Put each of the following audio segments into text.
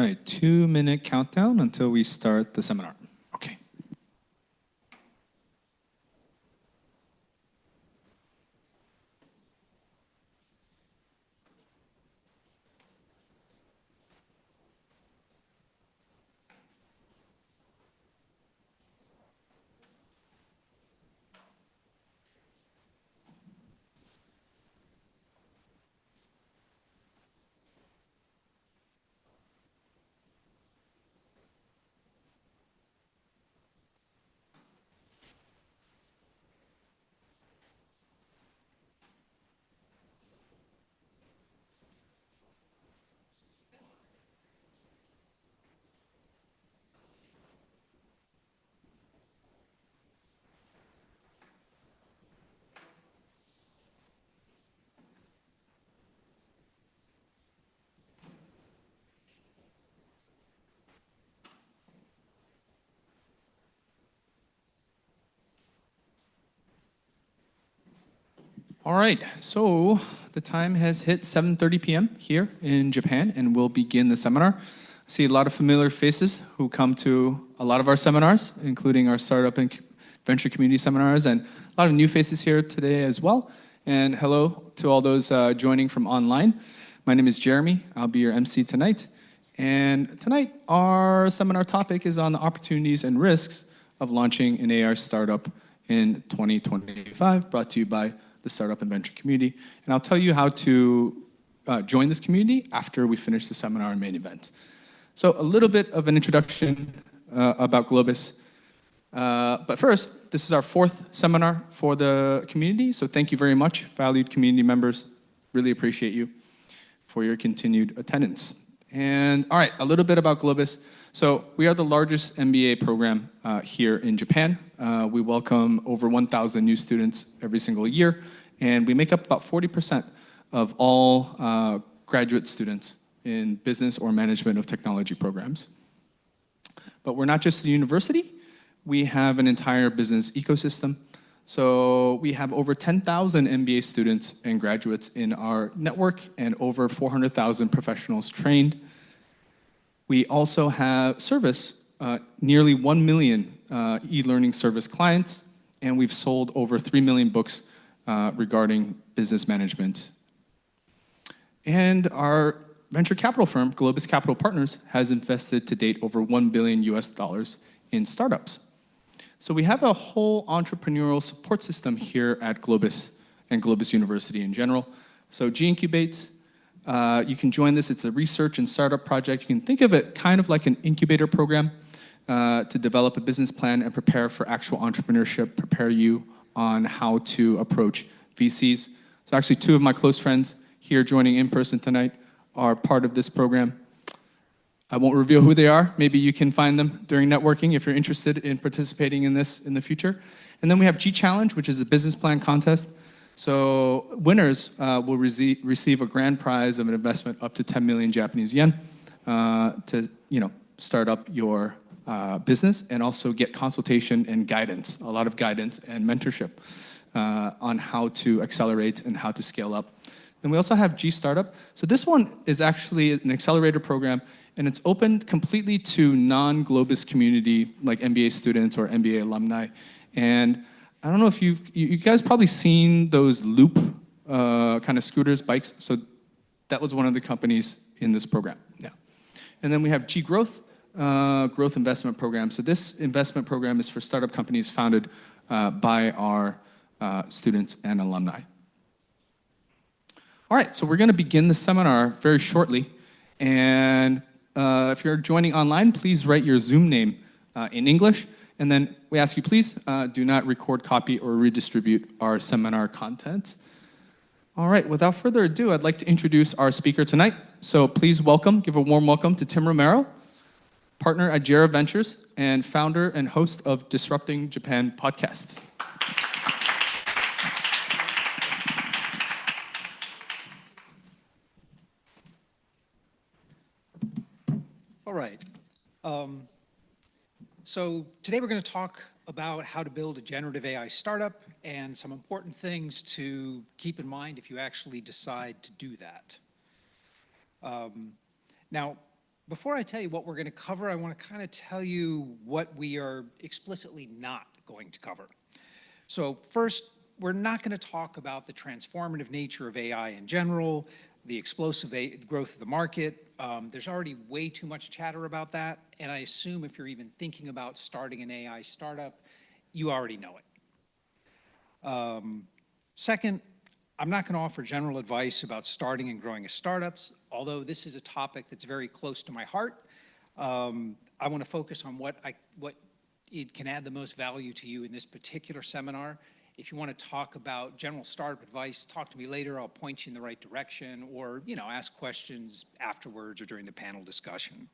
right, 2-minute countdown until we start the seminar. Okay. All right, so the time has hit 7:30 p.m. here in Japan, and we'll begin the seminar. I see a lot of familiar faces who come to a lot of our seminars, including our startup and venture community seminars, and a lot of new faces here today as well. And hello to all those joining from online. My name is Jeremy. I'll be your MC tonight. And tonight, our seminar topic is on the opportunities and risks of launching an AI startup in 2025, brought to you by the Startup and Venture Community. And I'll tell you how to join this community after we finish the seminar and main event. So a little bit of an introduction about GLOBIS. But first, this is our 4th seminar for the community. So thank you very much, valued community members. Really appreciate you for your continued attendance. And all right, a little bit about GLOBIS. So we are the largest MBA program here in Japan. We welcome over 1,000 new students every single year, and we make up about 40% of all graduate students in business or management of technology programs. But we're not just a university, we have an entire business ecosystem. So we have over 10,000 MBA students and graduates in our network and over 400,000 professionals trained. We also have nearly 1 million e-learning service clients, and we've sold over 3 million books regarding business management. And our venture capital firm, GLOBIS Capital Partners, has invested to date over $1 billion in startups. So we have a whole entrepreneurial support system here at GLOBIS and GLOBIS University in general. So G-Incubate, you can join this. It's a research and startup project. You can think of it kind of like an incubator program to develop a business plan and prepare for actual entrepreneurship, prepare you on how to approach VCs. So actually 2 of my close friends here joining in person tonight are part of this program. I won't reveal who they are. Maybe you can find them during networking if you're interested in participating in this in the future. And then we have G-Challenge, which is a business plan contest. So winners will receive a grand prize of an investment up to 10 million Japanese yen to start up your business and also get consultation and guidance, a lot of guidance and mentorship on how to accelerate and how to scale up. Then we also have G Startup. So this one is actually an accelerator program, and it's open completely to non-GLOBIS community, like MBA students or MBA alumni. And I don't know if you guys probably seen those Loop kind of scooters, bikes. So that was one of the companies in this program. Yeah. And then we have G Growth, Growth Investment Program. So this investment program is for startup companies founded by our students and alumni. All right, so we're going to begin the seminar very shortly. And if you're joining online, please write your Zoom name in English. And then we ask you, please do not record, copy, or redistribute our seminar contents. All right, without further ado, I'd like to introduce our speaker tonight. So please give a warm welcome to Tim Romero, partner at JERA Ventures and founder and host of Disrupting Japan podcasts. All right. So today we're going to talk about how to build a generative AI startup and some important things to keep in mind if you actually decide to do that. Now, Before I tell you what we're going to cover, I want to kind of tell you what we are explicitly not going to cover. So first, we're not going to talk about the transformative nature of AI in general, the explosive growth of the market. There's already way too much chatter about that, and I assume if you're even thinking about starting an AI startup, you already know it. Second, I'm not going to offer general advice about starting and growing startups, although this is a topic that's very close to my heart. I want to focus on what it can add the most value to you in this particular seminar. If you want to talk about general startup advice, talk to me later. I'll point you in the right direction, or ask questions afterwards or during the panel discussion.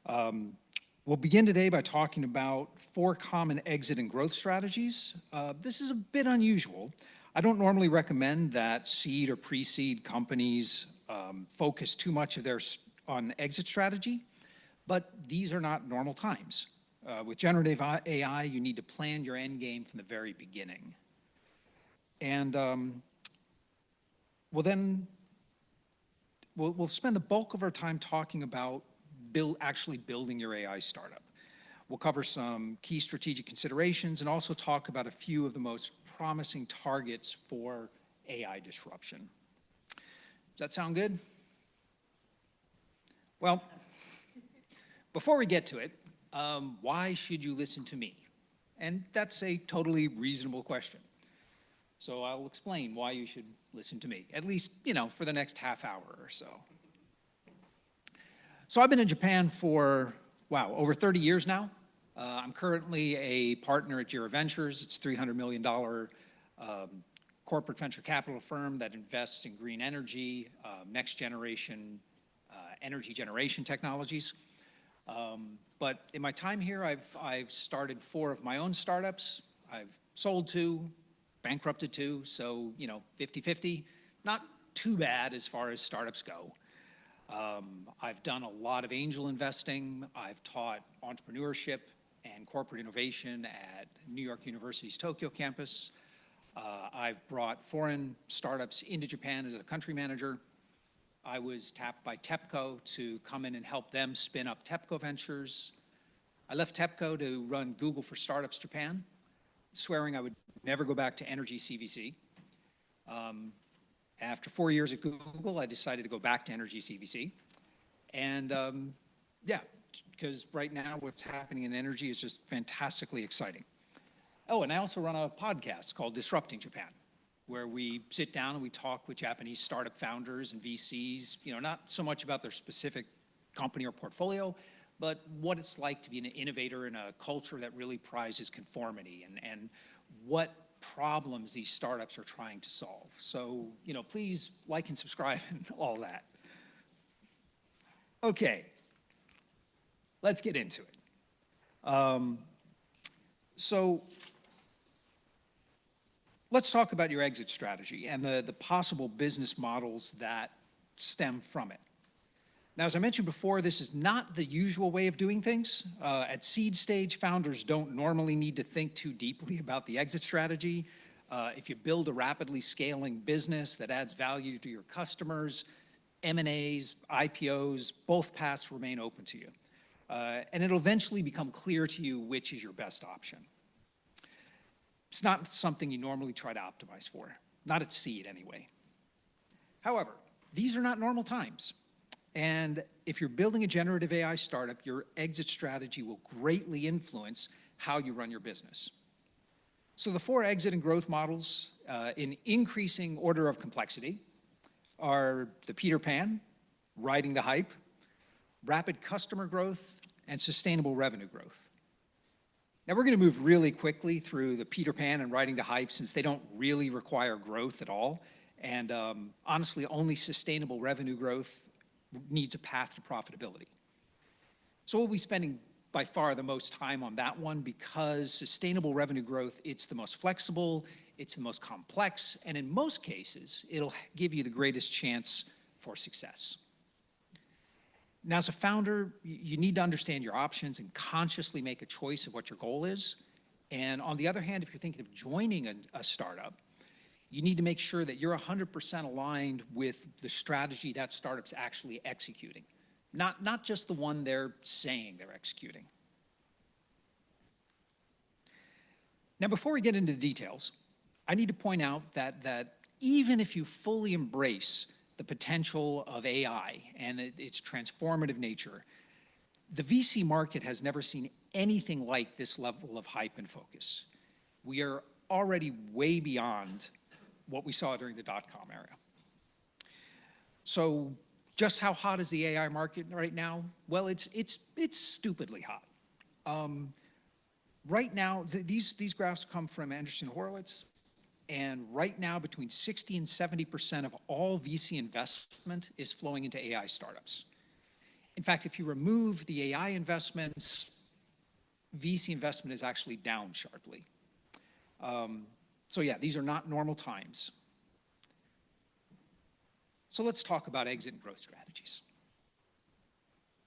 We'll begin today by talking about 4 common exit and growth strategies. This is a bit unusual. I don't normally recommend that seed or pre-seed companies focus too much of theirs on exit strategy, but these are not normal times. With generative AI, you need to plan your end game from the very beginning. And we'll spend the bulk of our time talking about actually building your AI startup. We'll cover some key strategic considerations and also talk about a few of the most promising targets for AI disruption. Does that sound good? Well, before we get to it, why should you listen to me? And that's a totally reasonable question. So I'll explain why you should listen to me, at least, for the next half hour or so. So I've been in Japan for, over 30 years now. I'm currently a partner at JERA Ventures. It's a $300 million corporate venture capital firm that invests in green energy, next generation energy generation technologies. But in my time here, I've started 4 of my own startups. I've sold 2, bankrupted 2, so 50-50. Not too bad as far as startups go. I've done a lot of angel investing. I've taught entrepreneurship and corporate innovation at New York University's Tokyo campus. I've brought foreign startups into Japan as a country manager. I was tapped by TEPCO to come in and help them spin up TEPCO Ventures. I left TEPCO to run Google for Startups Japan, swearing I would never go back to energy CVC. After 4 years at Google, I decided to go back to energy CVC. And because right now what's happening in energy is just fantastically exciting. Oh, and I also run a podcast called Disrupting Japan, where we sit down and we talk with Japanese startup founders and VCs, not so much about their specific company or portfolio, but what it's like to be an innovator in a culture that really prizes conformity and what problems these startups are trying to solve. So, please like and subscribe and all that. Okay, let's get into it. So let's talk about your exit strategy and the possible business models that stem from it. Now, as I mentioned before, this is not the usual way of doing things. At seed stage, founders don't normally need to think too deeply about the exit strategy. If you build a rapidly scaling business that adds value to your customers, M&As, IPOs, both paths remain open to you. And it'll eventually become clear to you which is your best option. It's not something you normally try to optimize for, not at seed anyway. However, these are not normal times. And if you're building a generative AI startup, your exit strategy will greatly influence how you run your business. So the 4 exit and growth models in increasing order of complexity are the Peter Pan, riding the hype, rapid customer growth, and sustainable revenue growth. Now we're going to move really quickly through the Peter Pan and riding the hype since they don't really require growth at all. And honestly, only sustainable revenue growth needs a path to profitability. So we'll be spending by far the most time on that one because sustainable revenue growth, it's the most flexible, it's the most complex, and in most cases, it'll give you the greatest chance for success. Now, as a founder, you need to understand your options and consciously make a choice of what your goal is. And on the other hand, if you're thinking of joining a startup, you need to make sure that you're 100% aligned with the strategy that startup's actually executing. not just the one they're saying they're executing. Now, before we get into the details, I need to point out that even if you fully embrace the potential of AI and its transformative nature, the VC market has never seen anything like this level of hype and focus. We are already way beyond what we saw during the dot-com era. So just how hot is the AI market right now? Well, it's stupidly hot. Right now, these graphs come from Andreessen Horowitz, and right now between 60 and 70% of all VC investment is flowing into AI startups. In fact, if you remove the AI investments, VC investment is actually down sharply. So yeah, these are not normal times. So let's talk about exit and growth strategies.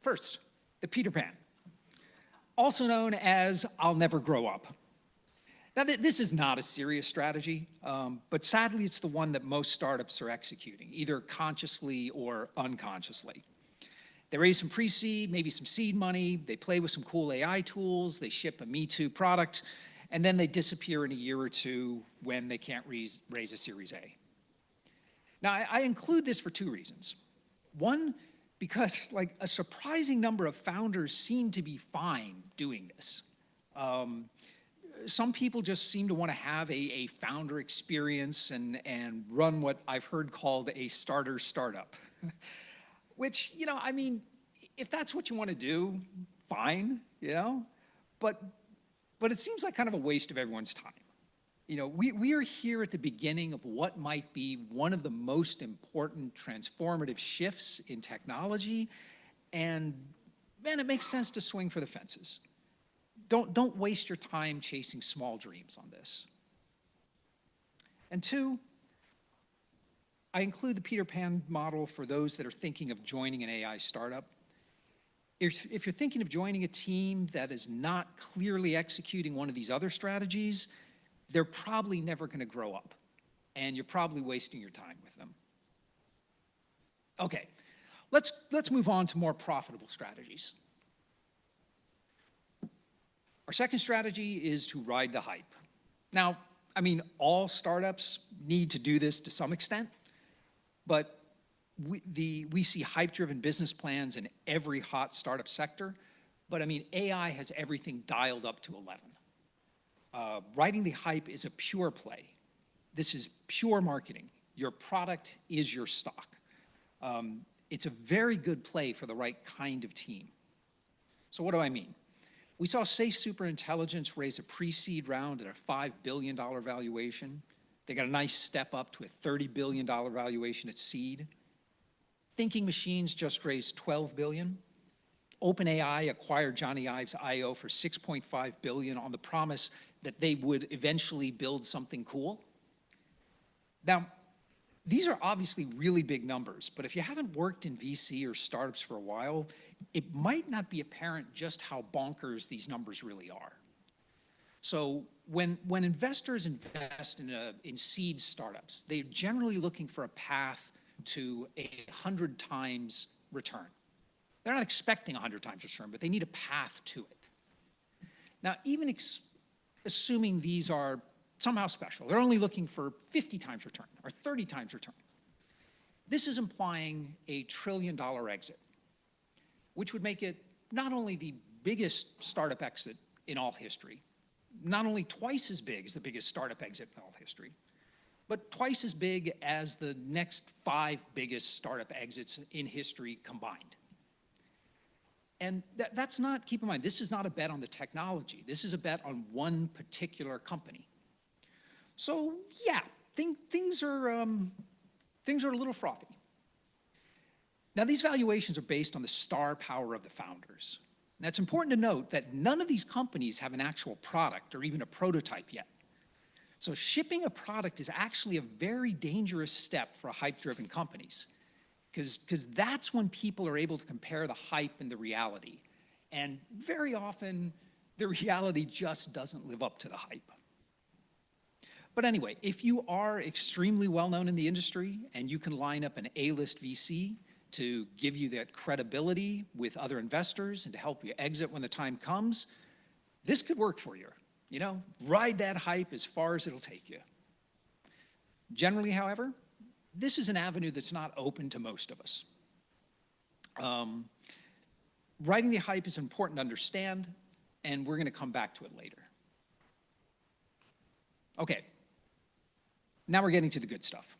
First, the Peter Pan, also known as I'll never grow up. Now, this is not a serious strategy, but sadly, it's the one that most startups are executing, either consciously or unconsciously. They raise some pre-seed, maybe some seed money, they play with some cool AI tools, they ship a Me Too product, and then they disappear in a year or two when they can't raise a Series A. Now, I include this for two reasons. One, because like a surprising number of founders seem to be fine doing this. Some people just seem to want to have a founder experience and run what I've heard called a starter startup. Which, you know, I mean, if that's what you want to do, fine, you know, but it seems like kind of a waste of everyone's time. You know, we are here at the beginning of what might be one of the most important transformative shifts in technology, and man, it makes sense to swing for the fences. Don't waste your time chasing small dreams on this. And two, I include the Peter Pan model for those that are thinking of joining an AI startup. If you're thinking of joining a team that is not clearly executing one of these other strategies, they're probably never going to grow up, and you're probably wasting your time with them. Okay, let's move on to more profitable strategies. Our second strategy is to ride the hype. Now, I mean, all startups need to do this to some extent, but we see hype-driven business plans in every hot startup sector, but I mean, AI has everything dialed up to 11. Riding the hype is a pure play. This is pure marketing. Your product is your stock. It's a very good play for the right kind of team. So what do I mean? We saw Safe Superintelligence raise a pre-seed round at a $5 billion valuation. They got a nice step up to a $30 billion valuation at seed. Thinking Machines just raised $12 billion. OpenAI acquired Johnny Ive's IO for $6.5 billion on the promise that they would eventually build something cool. Now, these are obviously really big numbers, but if you haven't worked in VC or startups for a while, it might not be apparent just how bonkers these numbers really are. So when investors invest in seed startups, they're generally looking for a path to 100 times return. They're not expecting 100 times return, but they need a path to it. Now, even assuming these are somehow special, they're only looking for 50 times return or 30 times return. This is implying a $1 trillion exit, which would make it not only the biggest startup exit in all history, not only twice as big as the biggest startup exit in all history, but twice as big as the next 5 biggest startup exits in history combined. And that's not, keep in mind, this is not a bet on the technology. This is a bet on one particular company. So yeah, things are a little frothy. Now, these valuations are based on the star power of the founders. Now, it's important to note that none of these companies have an actual product or even a prototype yet. So shipping a product is actually a very dangerous step for hype-driven companies, because that's when people are able to compare the hype and the reality. And very often, the reality just doesn't live up to the hype. But anyway, if you are extremely well-known in the industry and you can line up an A-list VC to give you that credibility with other investors and to help you exit when the time comes, this could work for you. You know, ride that hype as far as it'll take you. Generally, however, this is an avenue that's not open to most of us. Riding the hype is important to understand, and we're going to come back to it later. Okay, now we're getting to the good stuff.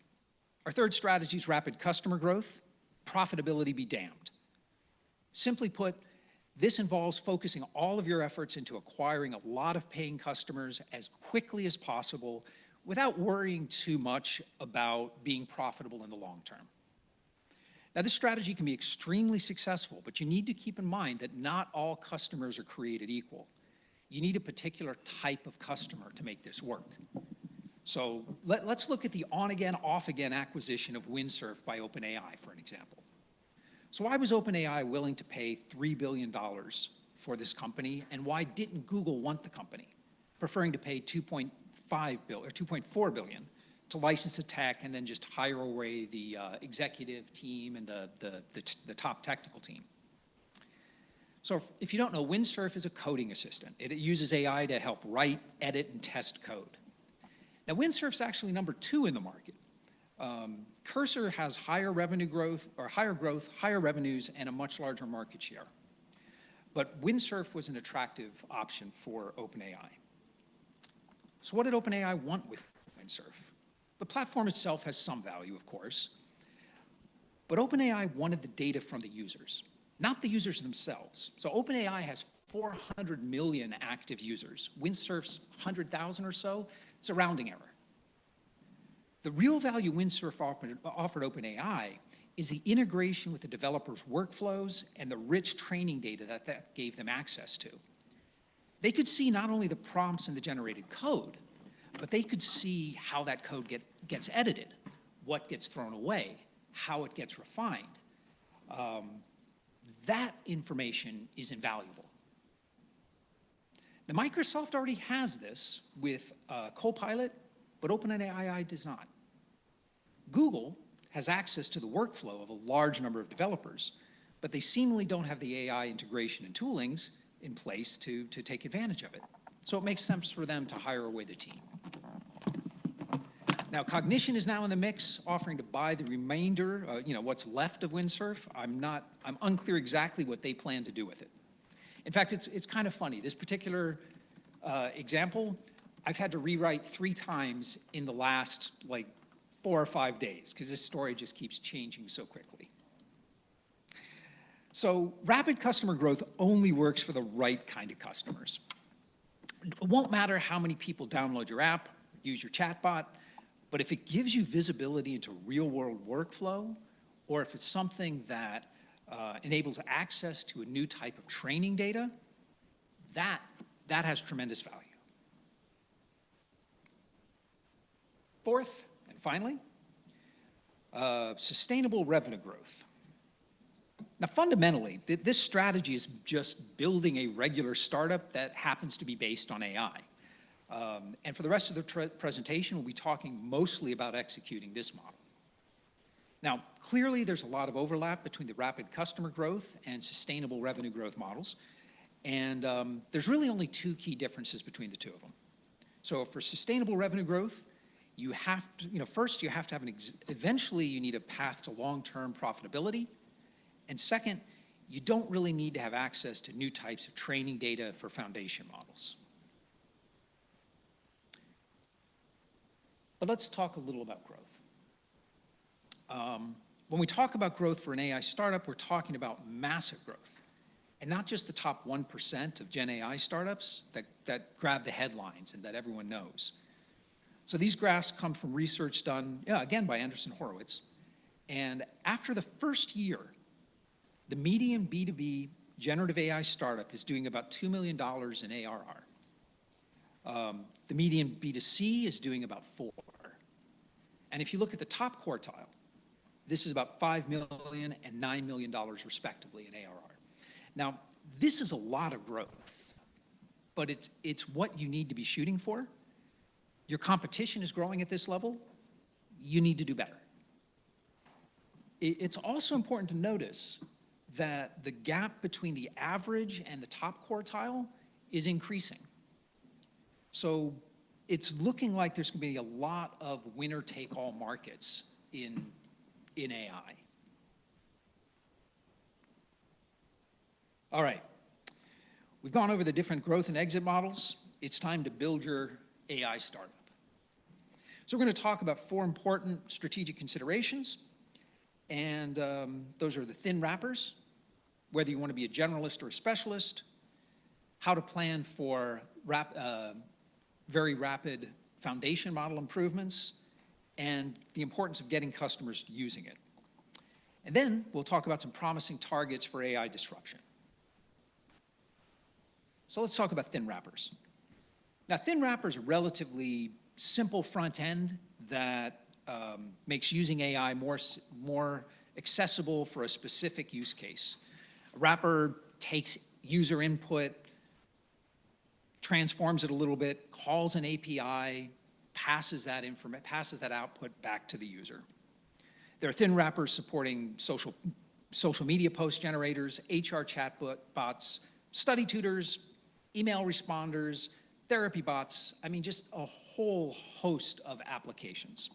Our third strategy is rapid customer growth, profitability be damned. Simply put, this involves focusing all of your efforts into acquiring a lot of paying customers as quickly as possible without worrying too much about being profitable in the long term. Now, this strategy can be extremely successful, but you need to keep in mind that not all customers are created equal. You need a particular type of customer to make this work. So let's look at the on-again, off-again acquisition of Windsurf by OpenAI, for an example. So why was OpenAI willing to pay $3 billion for this company, and why didn't Google want the company, preferring to pay $2.4 billion to license the tech and then just hire away the executive team and the top technical team? So if you don't know, Windsurf is a coding assistant. It uses AI to help write, edit, and test code. Now, Windsurf's actually number 2 in the market. Cursor has higher growth, higher revenues, and a much larger market share. But Windsurf was an attractive option for OpenAI. So what did OpenAI want with Windsurf? The platform itself has some value, of course, but OpenAI wanted the data from the users, not the users themselves. So OpenAI has 400 million active users. Windsurf's 100,000 or so. It's a rounding error. The real value Windsurf offered OpenAI is the integration with the developers' workflows and the rich training data that gave them access to. They could see not only the prompts in the generated code, but they could see how that code gets edited, what gets thrown away, how it gets refined. That information is invaluable. Now, Microsoft already has this with Copilot, but OpenAI does not. Google has access to the workflow of a large number of developers, but they seemingly don't have the AI integration and toolings in place to take advantage of it. So it makes sense for them to hire away the team. Now, Cognition is now in the mix, offering to buy the remainder, what's left of Windsurf. I'm unclear exactly what they plan to do with it. In fact, it's kind of funny. This particular example, I've had to rewrite 3 times in the last 4 or 5 days, because this story just keeps changing so quickly. So rapid customer growth only works for the right kind of customers. It won't matter how many people download your app, use your chatbot, but if it gives you visibility into real-world workflow, or if it's something that enables access to a new type of training data, that has tremendous value. Fourth, and finally, sustainable revenue growth. Now, fundamentally, this strategy is just building a regular startup that happens to be based on AI. And for the rest of the presentation, we'll be talking mostly about executing this model. Now, clearly, there's a lot of overlap between the rapid customer growth and sustainable revenue growth models. And there's really only 2 key differences between the 2 of them. So for sustainable revenue growth, you have to, first, you have to have eventually you need a path to long-term profitability. And second, you don't really need to have access to new types of training data for foundation models. But let's talk a little about growth. When we talk about growth for an AI startup, we're talking about massive growth. And not just the top 1% of Gen AI startups that grab the headlines and that everyone knows. So these graphs come from research done, again, by Andreessen Horowitz. And after the first year, the median B2B generative AI startup is doing about $2 million in ARR. The median B2C is doing about 4. And if you look at the top quartile, this is about $5 million and $9 million respectively in ARR. Now, this is a lot of growth, but it's what you need to be shooting for. Your competition is growing at this level. You need to do better. It's also important to notice that the gap between the average and the top quartile is increasing. So it's looking like there's going to be a lot of winner-take-all markets in AI. All right. We've gone over the different growth and exit models. It's time to build your AI startup. So we're going to talk about 4 important strategic considerations, and those are the thin wrappers, whether you want to be a generalist or a specialist, how to plan for very rapid foundation model improvements, and the importance of getting customers using it. And then we'll talk about some promising targets for AI disruption. So let's talk about thin wrappers. Now, thin wrappers are relatively simple front end that makes using AI more accessible for a specific use case. A wrapper takes user input, transforms it a little bit, calls an API, passes that output back to the user. There are thin wrappers supporting social media post generators, HR chat bots, study tutors, email responders, therapy bots. I mean, just a whole host of applications.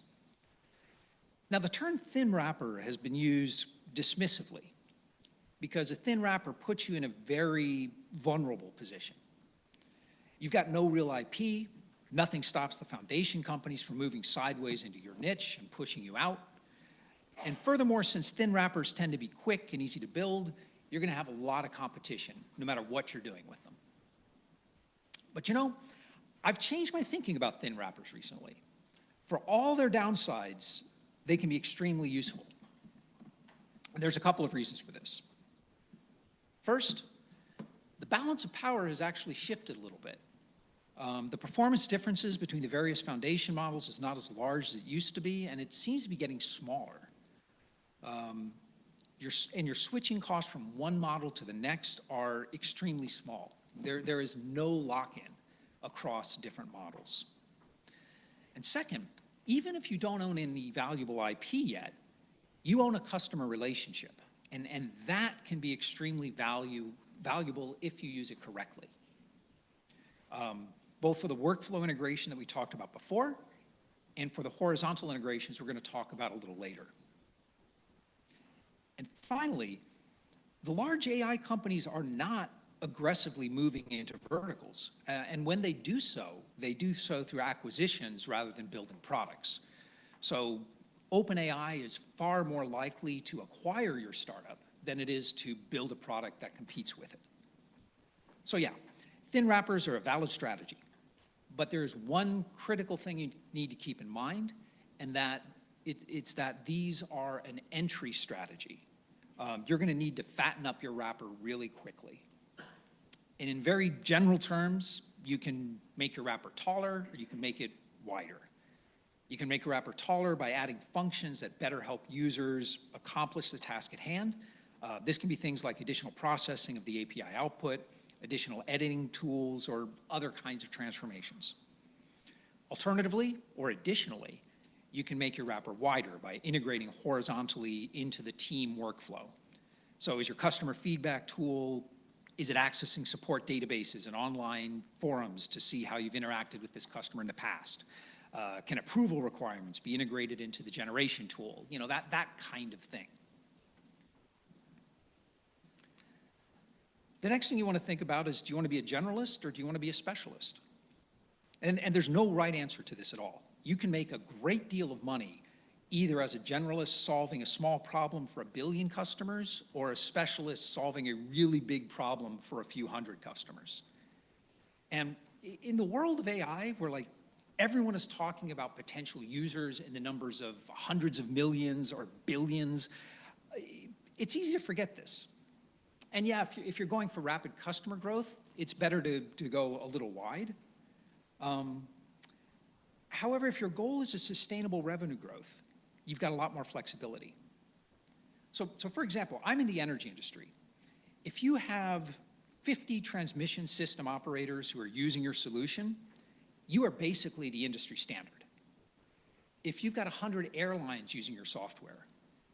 Now, the term thin wrapper has been used dismissively because a thin wrapper puts you in a very vulnerable position. You've got no real IP. Nothing stops the foundation companies from moving sideways into your niche and pushing you out. And furthermore, since thin wrappers tend to be quick and easy to build, you're going to have a lot of competition no matter what you're doing with them. But you know, I've changed my thinking about thin wrappers recently. For all their downsides, they can be extremely useful. And there's a couple of reasons for this. First, the balance of power has actually shifted a little bit. The performance differences between the various foundation models is not as large as it used to be, and it seems to be getting smaller. Your switching costs from one model to the next are extremely small. There is no lock-in across different models. And second, even if you don't own any valuable IP yet, you own a customer relationship, and that can be extremely valuable if you use it correctly. Both for the workflow integration that we talked about before and for the horizontal integrations we're going to talk about a little later. And finally, the large AI companies are not aggressively moving into verticals. And when they do so through acquisitions rather than building products. So OpenAI is far more likely to acquire your startup than it is to build a product that competes with it. So yeah, thin wrappers are a valid strategy. But there's one critical thing you need to keep in mind, and that it's that these are an entry strategy. You're going to need to fatten up your wrapper really quickly. And in very general terms, you can make your wrapper taller, or you can make it wider. You can make a wrapper taller by adding functions that better help users accomplish the task at hand. This can be things like additional processing of the API output, additional editing tools, or other kinds of transformations. Alternatively, or additionally, you can make your wrapper wider by integrating horizontally into the team workflow. So is your customer feedback tool, is it accessing support databases and online forums to see how you've interacted with this customer in the past? Can approval requirements be integrated into the generation tool? You know, that kind of thing. The next thing you want to think about is, do you want to be a generalist or do you want to be a specialist? And there's no right answer to this at all. You can make a great deal of money either as a generalist solving a small problem for 1 billion customers or a specialist solving a really big problem for a few hundred customers. And in the world of AI, where like everyone is talking about potential users in the numbers of hundreds of millions or billions, it's easy to forget this. And yeah, if you're going for rapid customer growth, it's better to go a little wide. However, if your goal is a sustainable revenue growth, you've got a lot more flexibility. So for example, I'm in the energy industry. If you have 50 transmission system operators who are using your solution, you are basically the industry standard. If you've got 100 airlines using your software,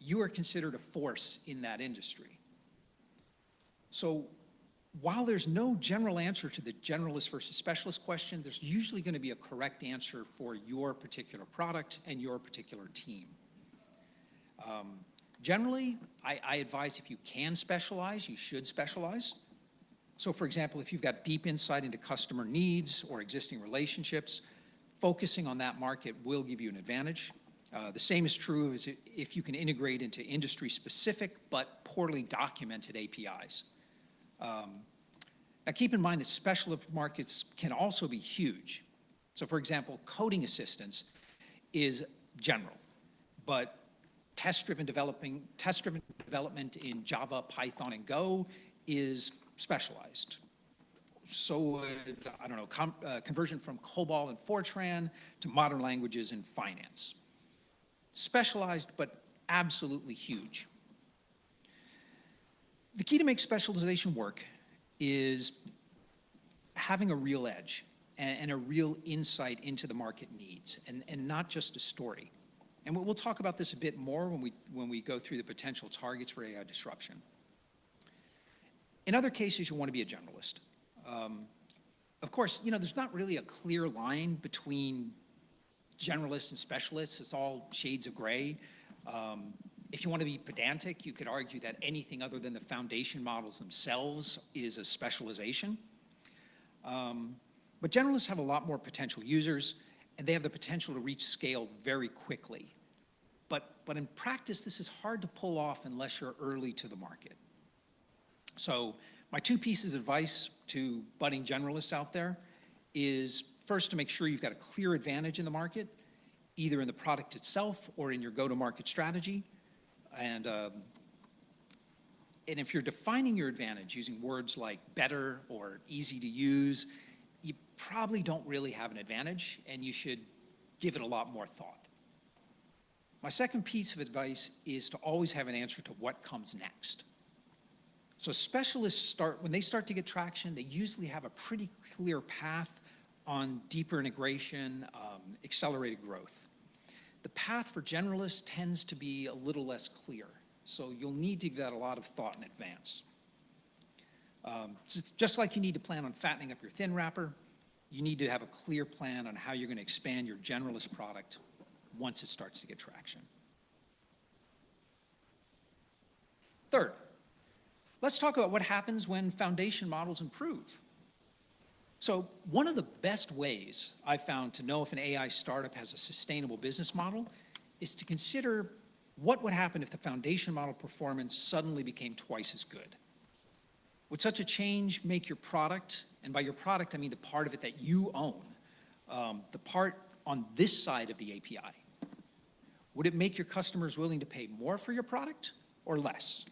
you are considered a force in that industry. So while there's no general answer to the generalist versus specialist question, there's usually going to be a correct answer for your particular product and your particular team. Generally, I advise if you can specialize, you should specialize. So for example, if you've got deep insight into customer needs or existing relationships, focusing on that market will give you an advantage. The same is true as if you can integrate into industry-specific but poorly documented APIs. Now keep in mind that specialist markets can also be huge. So for example, coding assistance is general, but test-driven development in Java, Python, and Go is specialized. So, I don't know, conversion from COBOL and Fortran to modern languages in finance. Specialized, but absolutely huge. The key to make specialization work is having a real edge and a real insight into the market needs, and not just a story. And we'll talk about this a bit more when we go through the potential targets for AI disruption. In other cases, you want to be a generalist. Of course, there's not really a clear line between generalists and specialists. It's all shades of gray. If you want to be pedantic, you could argue that anything other than the foundation models themselves is a specialization. But generalists have a lot more potential users, and they have the potential to reach scale very quickly. But in practice, this is hard to pull off unless you're early to the market. So my two pieces of advice to budding generalists out there is first to make sure you've got a clear advantage in the market, either in the product itself or in your go-to-market strategy. And if you're defining your advantage using words like better or easy to use, you probably don't really have an advantage, and you should give it a lot more thought. My second piece of advice is to always have an answer to what comes next. So specialists when they start to get traction, they usually have a pretty clear path on deeper integration, accelerated growth. The path for generalists tends to be a little less clear, so you'll need to give that a lot of thought in advance. So it's just like you need to plan on fattening up your thin wrapper, you need to have a clear plan on how you're going to expand your generalist product once it starts to get traction. Third, let's talk about what happens when foundation models improve. So one of the best ways I've found to know if an AI startup has a sustainable business model is to consider what would happen if the foundation model performance suddenly became twice as good. Would such a change make your product, and by your product I mean the part of it that you own, the part on this side of the API, would it make your customers willing to pay more for your product or less?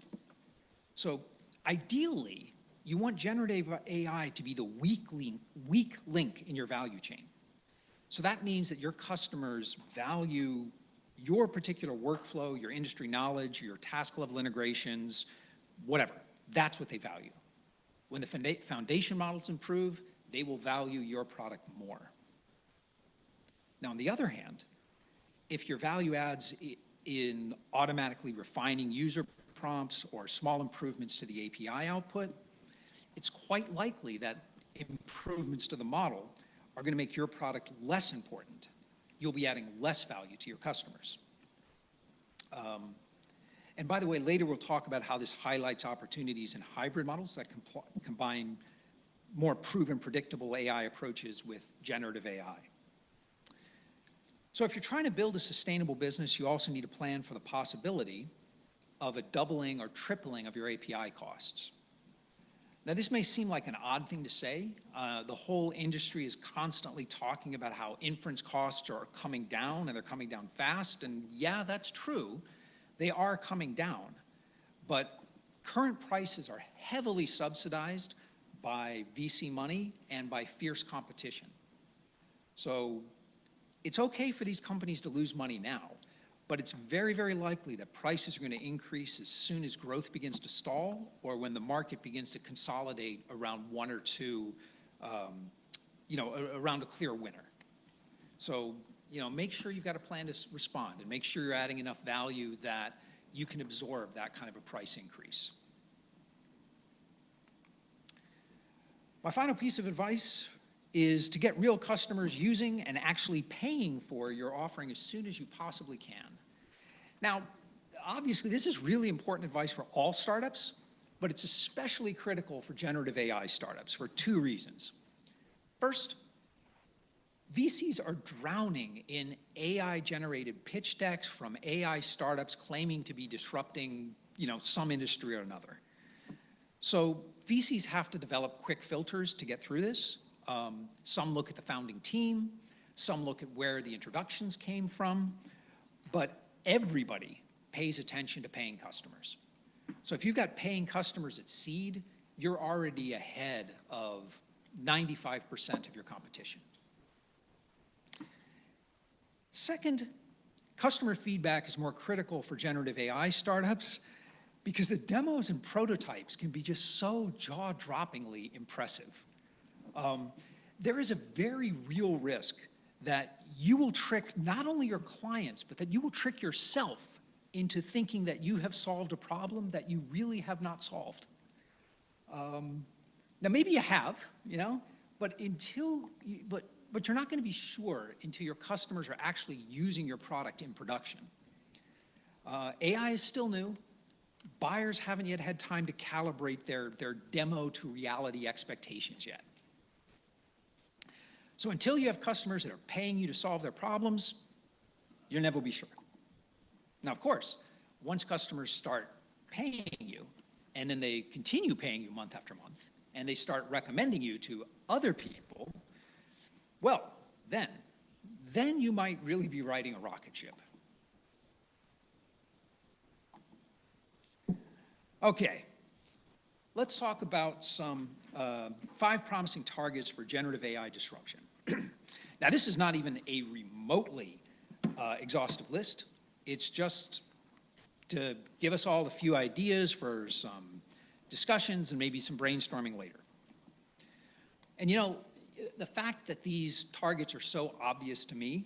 So ideally, you want generative AI to be the weak link in your value chain. So that means that your customers value your particular workflow, your industry knowledge, your task level integrations, whatever. That's what they value. When the foundation models improve, they will value your product more. Now, on the other hand, if your value adds in automatically refining user prompts or small improvements to the API output, it's quite likely that improvements to the model are going to make your product less important. You'll be adding less value to your customers. And by the way, later we'll talk about how this highlights opportunities in hybrid models that combine more proven, predictable AI approaches with generative AI. So if you're trying to build a sustainable business, you also need to plan for the possibility of a doubling or tripling of your API costs. Now, this may seem like an odd thing to say. The whole industry is constantly talking about how inference costs are coming down, and they're coming down fast, and yeah, that's true. They are coming down, but current prices are heavily subsidized by VC money and by fierce competition. So it's okay for these companies to lose money now, but it's very, very likely that prices are going to increase as soon as growth begins to stall or when the market begins to consolidate around one or two, around a clear winner. So, make sure you've got a plan to respond and make sure you're adding enough value that you can absorb that kind of a price increase. My final piece of advice is to get real customers using and actually paying for your offering as soon as you possibly can. Now, obviously, this is really important advice for all startups, but it's especially critical for generative AI startups for two reasons. First, VCs are drowning in AI-generated pitch decks from AI startups claiming to be disrupting, some industry or another. So VCs have to develop quick filters to get through this. Some look at the founding team, some look at where the introductions came from, but everybody pays attention to paying customers. So if you've got paying customers at seed, you're already ahead of 95% of your competition. Second, customer feedback is more critical for generative AI startups because the demos and prototypes can be just so jaw-droppingly impressive. There is a very real risk that you will trick not only your clients, but that you will trick yourself into thinking that you have solved a problem that you really have not solved. Now, maybe you have, but but you're not going to be sure until your customers are actually using your product in production. AI is still new. Buyers haven't yet had time to calibrate their demo to reality expectations yet. So until you have customers that are paying you to solve their problems, you'll never be sure. Now, of course, once customers start paying you, and then they continue paying you month after month, and they start recommending you to other people, well, then you might really be riding a rocket ship. Okay, let's talk about some 5 promising targets for generative AI disruption. Now, this is not even a remotely exhaustive list. It's just to give us all a few ideas for some discussions and maybe some brainstorming later. And the fact that these targets are so obvious to me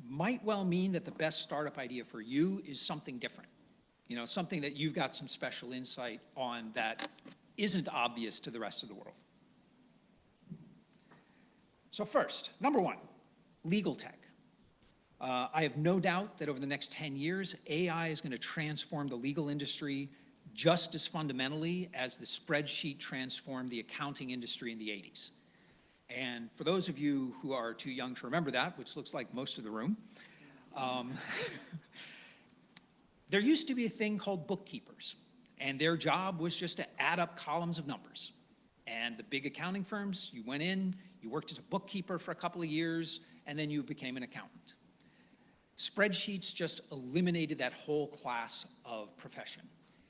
might well mean that the best startup idea for you is something different. Something that you've got some special insight on that isn't obvious to the rest of the world. So first, number 1, legal tech. I have no doubt that over the next 10 years, AI is going to transform the legal industry just as fundamentally as the spreadsheet transformed the accounting industry in the 80s. And for those of you who are too young to remember that, which looks like most of the room, there used to be a thing called bookkeepers, and their job was just to add up columns of numbers. And the big accounting firms, you went in, you worked as a bookkeeper for a couple of years, and then you became an accountant. Spreadsheets just eliminated that whole class of profession.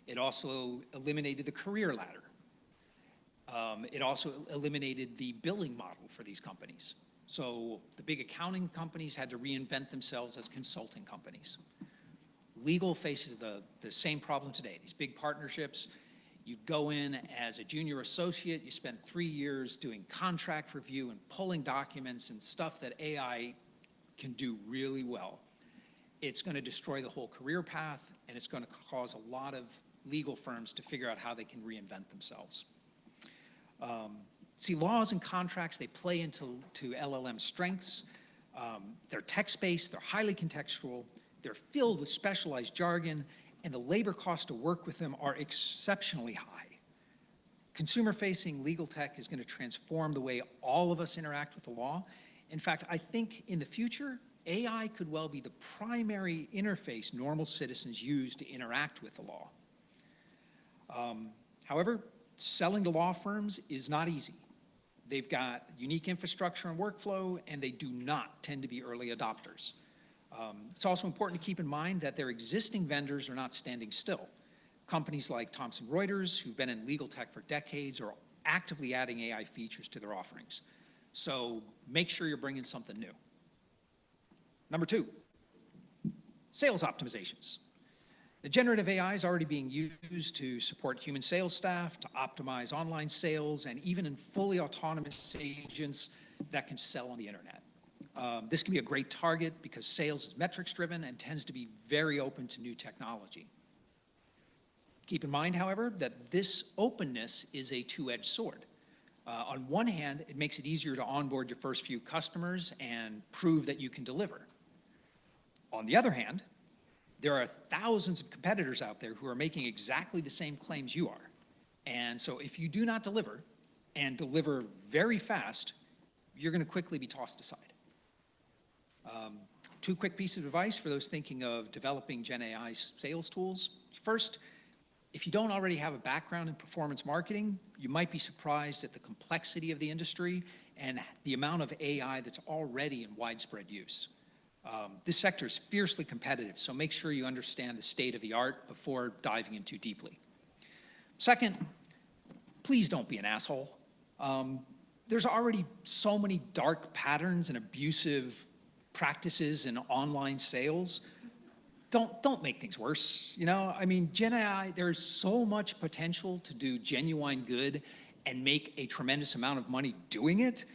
It also eliminated the career ladder. It also eliminated the billing model for these companies. So the big accounting companies had to reinvent themselves as consulting companies. Legal faces the same problem today. These big partnerships, you go in as a junior associate, you spend 3 years doing contract review and pulling documents and stuff that AI can do really well. It's going to destroy the whole career path, and it's going to cause a lot of legal firms to figure out how they can reinvent themselves. See, laws and contracts, they play into LLM strengths. They're text-based, they're highly contextual, they're filled with specialized jargon, and the labor cost to work with them are exceptionally high. Consumer-facing legal tech is going to transform the way all of us interact with the law. In fact, I think in the future, AI could well be the primary interface normal citizens use to interact with the law. However, selling to law firms is not easy. They've got unique infrastructure and workflow, and they do not tend to be early adopters. It's also important to keep in mind that their existing vendors are not standing still. Companies like Thomson Reuters, who've been in legal tech for decades, are actively adding AI features to their offerings. So make sure you're bringing something new. Number 2, sales optimizations. The generative AI is already being used to support human sales staff, to optimize online sales, and even in fully autonomous agents that can sell on the internet. This can be a great target because sales is metrics driven and tends to be very open to new technology. Keep in mind, however, that this openness is a two-edged sword. On one hand, it makes it easier to onboard your first few customers and prove that you can deliver. On the other hand, there are thousands of competitors out there who are making exactly the same claims you are. And so if you do not deliver, and deliver very fast, you're going to quickly be tossed aside. Two quick pieces of advice for those thinking of developing Gen AI sales tools. First, if you don't already have a background in performance marketing, you might be surprised at the complexity of the industry and the amount of AI that's already in widespread use. This sector is fiercely competitive, so make sure you understand the state of the art before diving in too deeply. Second, please don't be an asshole. There's already so many dark patterns and abusive practices in online sales. Don't make things worse, you know? I mean, Gen AI, there's so much potential to do genuine good and make a tremendous amount of money doing it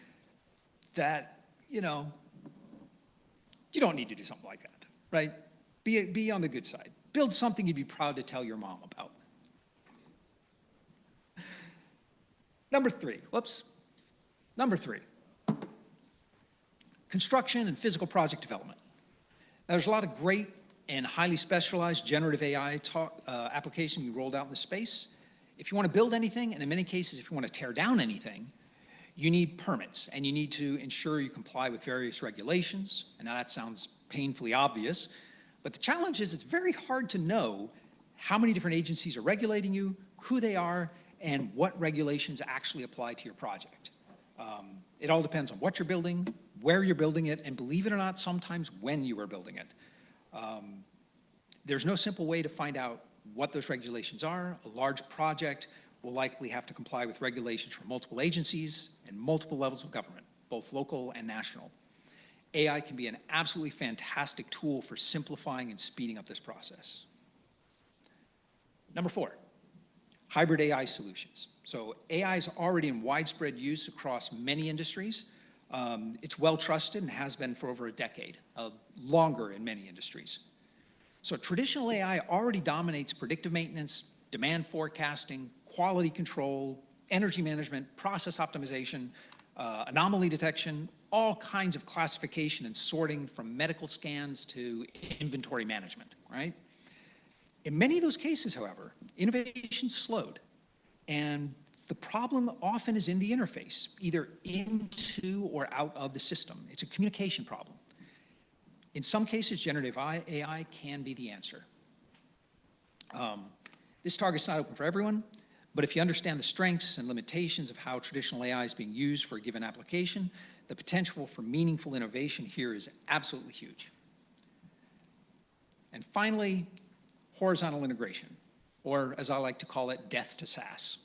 that, you know, you don't need to do something like that, right? Be on the good side. Build something you'd be proud to tell your mom about. Number three, construction and physical project development. Now, there's a lot of great and highly specialized generative AI application we rolled out in the space. If you want to build anything, and in many cases, if you want to tear down anything, you need permits, and you need to ensure you comply with various regulations. And now that sounds painfully obvious, but the challenge is it's very hard to know how many different agencies are regulating you, who they are, and what regulations actually apply to your project. It all depends on what you're building, where you're building it, and believe it or not, sometimes when you are building it. There's no simple way to find out what those regulations are. A large project will likely have to comply with regulations from multiple agencies and multiple levels of government, both local and national. AI can be an absolutely fantastic tool for simplifying and speeding up this process. Number four, hybrid AI solutions. So AI is already in widespread use across many industries. It's well trusted and has been for over a decade, longer in many industries. So traditional AI already dominates predictive maintenance, demand forecasting, quality control, energy management, process optimization, anomaly detection, all kinds of classification and sorting from medical scans to inventory management, right? In many of those cases, however, innovation slowed, and the problem often is in the interface, either into or out of the system. It's a communication problem. In some cases, generative AI can be the answer. This target's not open for everyone, but if you understand the strengths and limitations of how traditional AI is being used for a given application, the potential for meaningful innovation here is absolutely huge. And finally, horizontal integration, or as I like to call it, death to SaaS.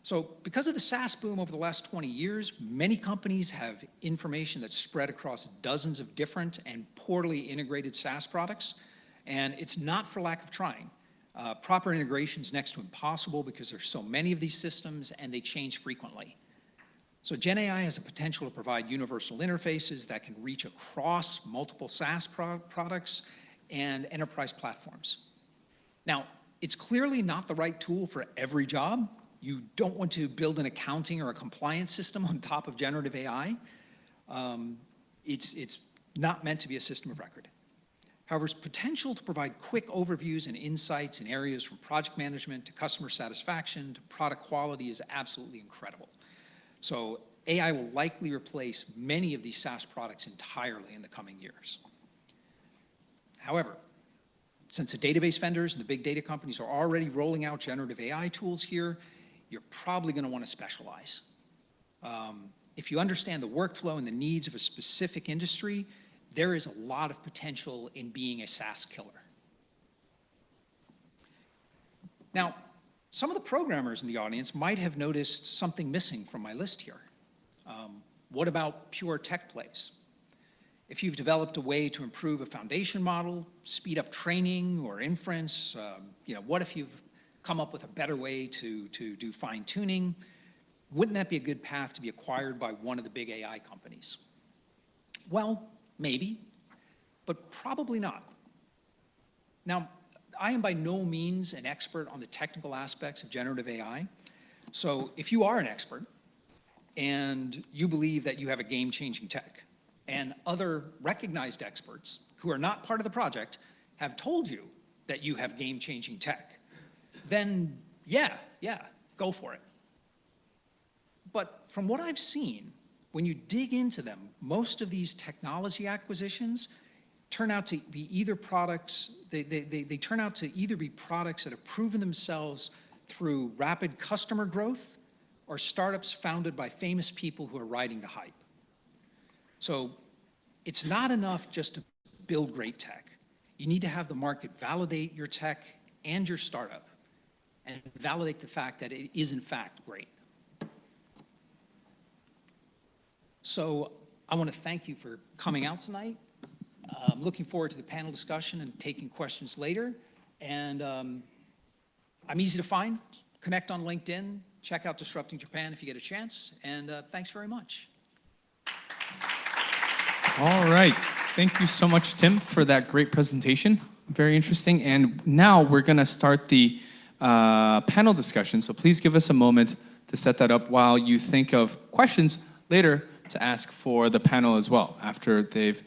So because of the SaaS boom over the last 20 years, many companies have information that's spread across dozens of different and poorly integrated SaaS products, and it's not for lack of trying. Proper integration is next to impossible because there's so many of these systems and they change frequently. So Gen AI has the potential to provide universal interfaces that can reach across multiple SaaS products and enterprise platforms. Now, it's clearly not the right tool for every job. You don't want to build an accounting or a compliance system on top of generative AI. It's not meant to be a system of record. However, its potential to provide quick overviews and insights in areas from project management to customer satisfaction to product quality is absolutely incredible. So AI will likely replace many of these SaaS products entirely in the coming years. However, since the database vendors and the big data companies are already rolling out generative AI tools here, you're probably going to want to specialize. If you understand the workflow and the needs of a specific industry, there is a lot of potential in being a SaaS killer. Now, some of the programmers in the audience might have noticed something missing from my list here. What about pure tech plays? If you've developed a way to improve a foundation model, speed up training or inference, what if you've come up with a better way to do fine tuning? Wouldn't that be a good path to be acquired by one of the big AI companies? Well, maybe, but probably not. Now, I am by no means an expert on the technical aspects of generative AI. So if you are an expert and you believe that you have a game-changing tech, and other recognized experts who are not part of the project have told you that you have game-changing tech, then yeah, go for it. But from what I've seen, when you dig into them, most of these technology acquisitions turn out to be either products, they turn out to either be products that have proven themselves through rapid customer growth or startups founded by famous people who are riding the hype. So it's not enough just to build great tech. You need to have the market validate your tech and your startup and validate the fact that it is in fact great. So I want to thank you for coming out tonight. I'm looking forward to the panel discussion and taking questions later. And I'm easy to find. Connect on LinkedIn. Check out Disrupting Japan if you get a chance. And thanks very much. All right. Thank you so much, Tim, for that great presentation. Very interesting. And now we're going to start the panel discussion. So please give us a moment to set that up while you think of questions later to ask for the panel as well, after they've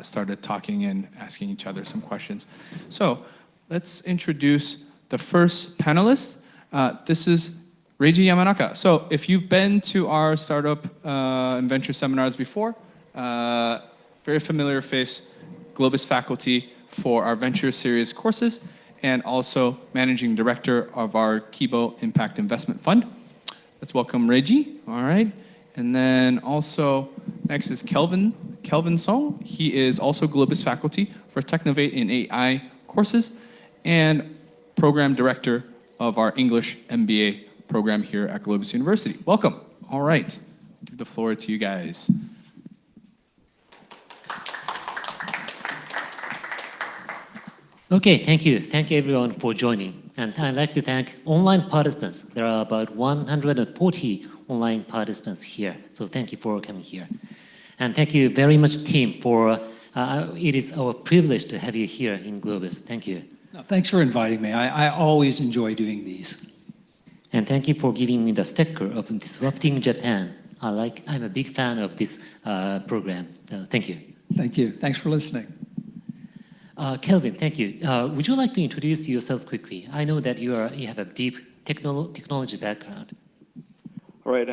started talking and asking each other some questions. So let's introduce the first panelist. This is Reiji Yamanaka. So if you've been to our startup and venture seminars before, very familiar face, GLOBIS faculty for our venture series courses, and also managing director of our KIBOW Impact Investment Fund. Let's welcome Reiji. All right. And then also next is Kelvin Song. He is also GLOBIS faculty for Technovate in AI courses and program director of our English MBA program here at GLOBIS University. Welcome. All right. Give the floor to you guys. Okay, thank you. Thank you everyone for joining. And I'd like to thank online participants. There are about 140 online participants here. So thank you for coming here. And thank you very much, Tim, for, it is our privilege to have you here in GLOBIS. Thank you. No, thanks for inviting me. I always enjoy doing these. And thank you for giving me the sticker of Disrupting Japan. I'm a big fan of this program. Thank you. Thank you. Thanks for listening. Kelvin, thank you. Would you like to introduce yourself quickly? I know that you have a deep technology background. All right.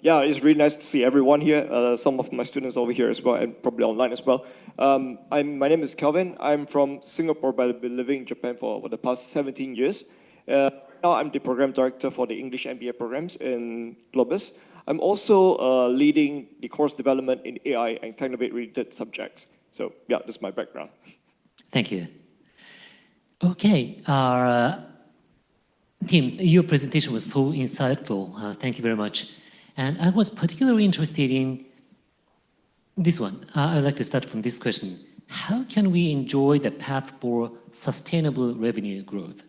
Yeah, it's really nice to see everyone here. Some of my students over here as well, and probably online as well. My name is Kelvin. I'm from Singapore, but I've been living in Japan for the past 17 years. Now I'm the program director for the English MBA programs in GLOBIS. I'm also leading the course development in AI and Technovate-related subjects. So yeah, this is my background. Thank you. Okay, Tim, your presentation was so insightful. Thank you very much. And I was particularly interested in this one. I'd like to start from this question. How can we enjoy the path for sustainable revenue growth?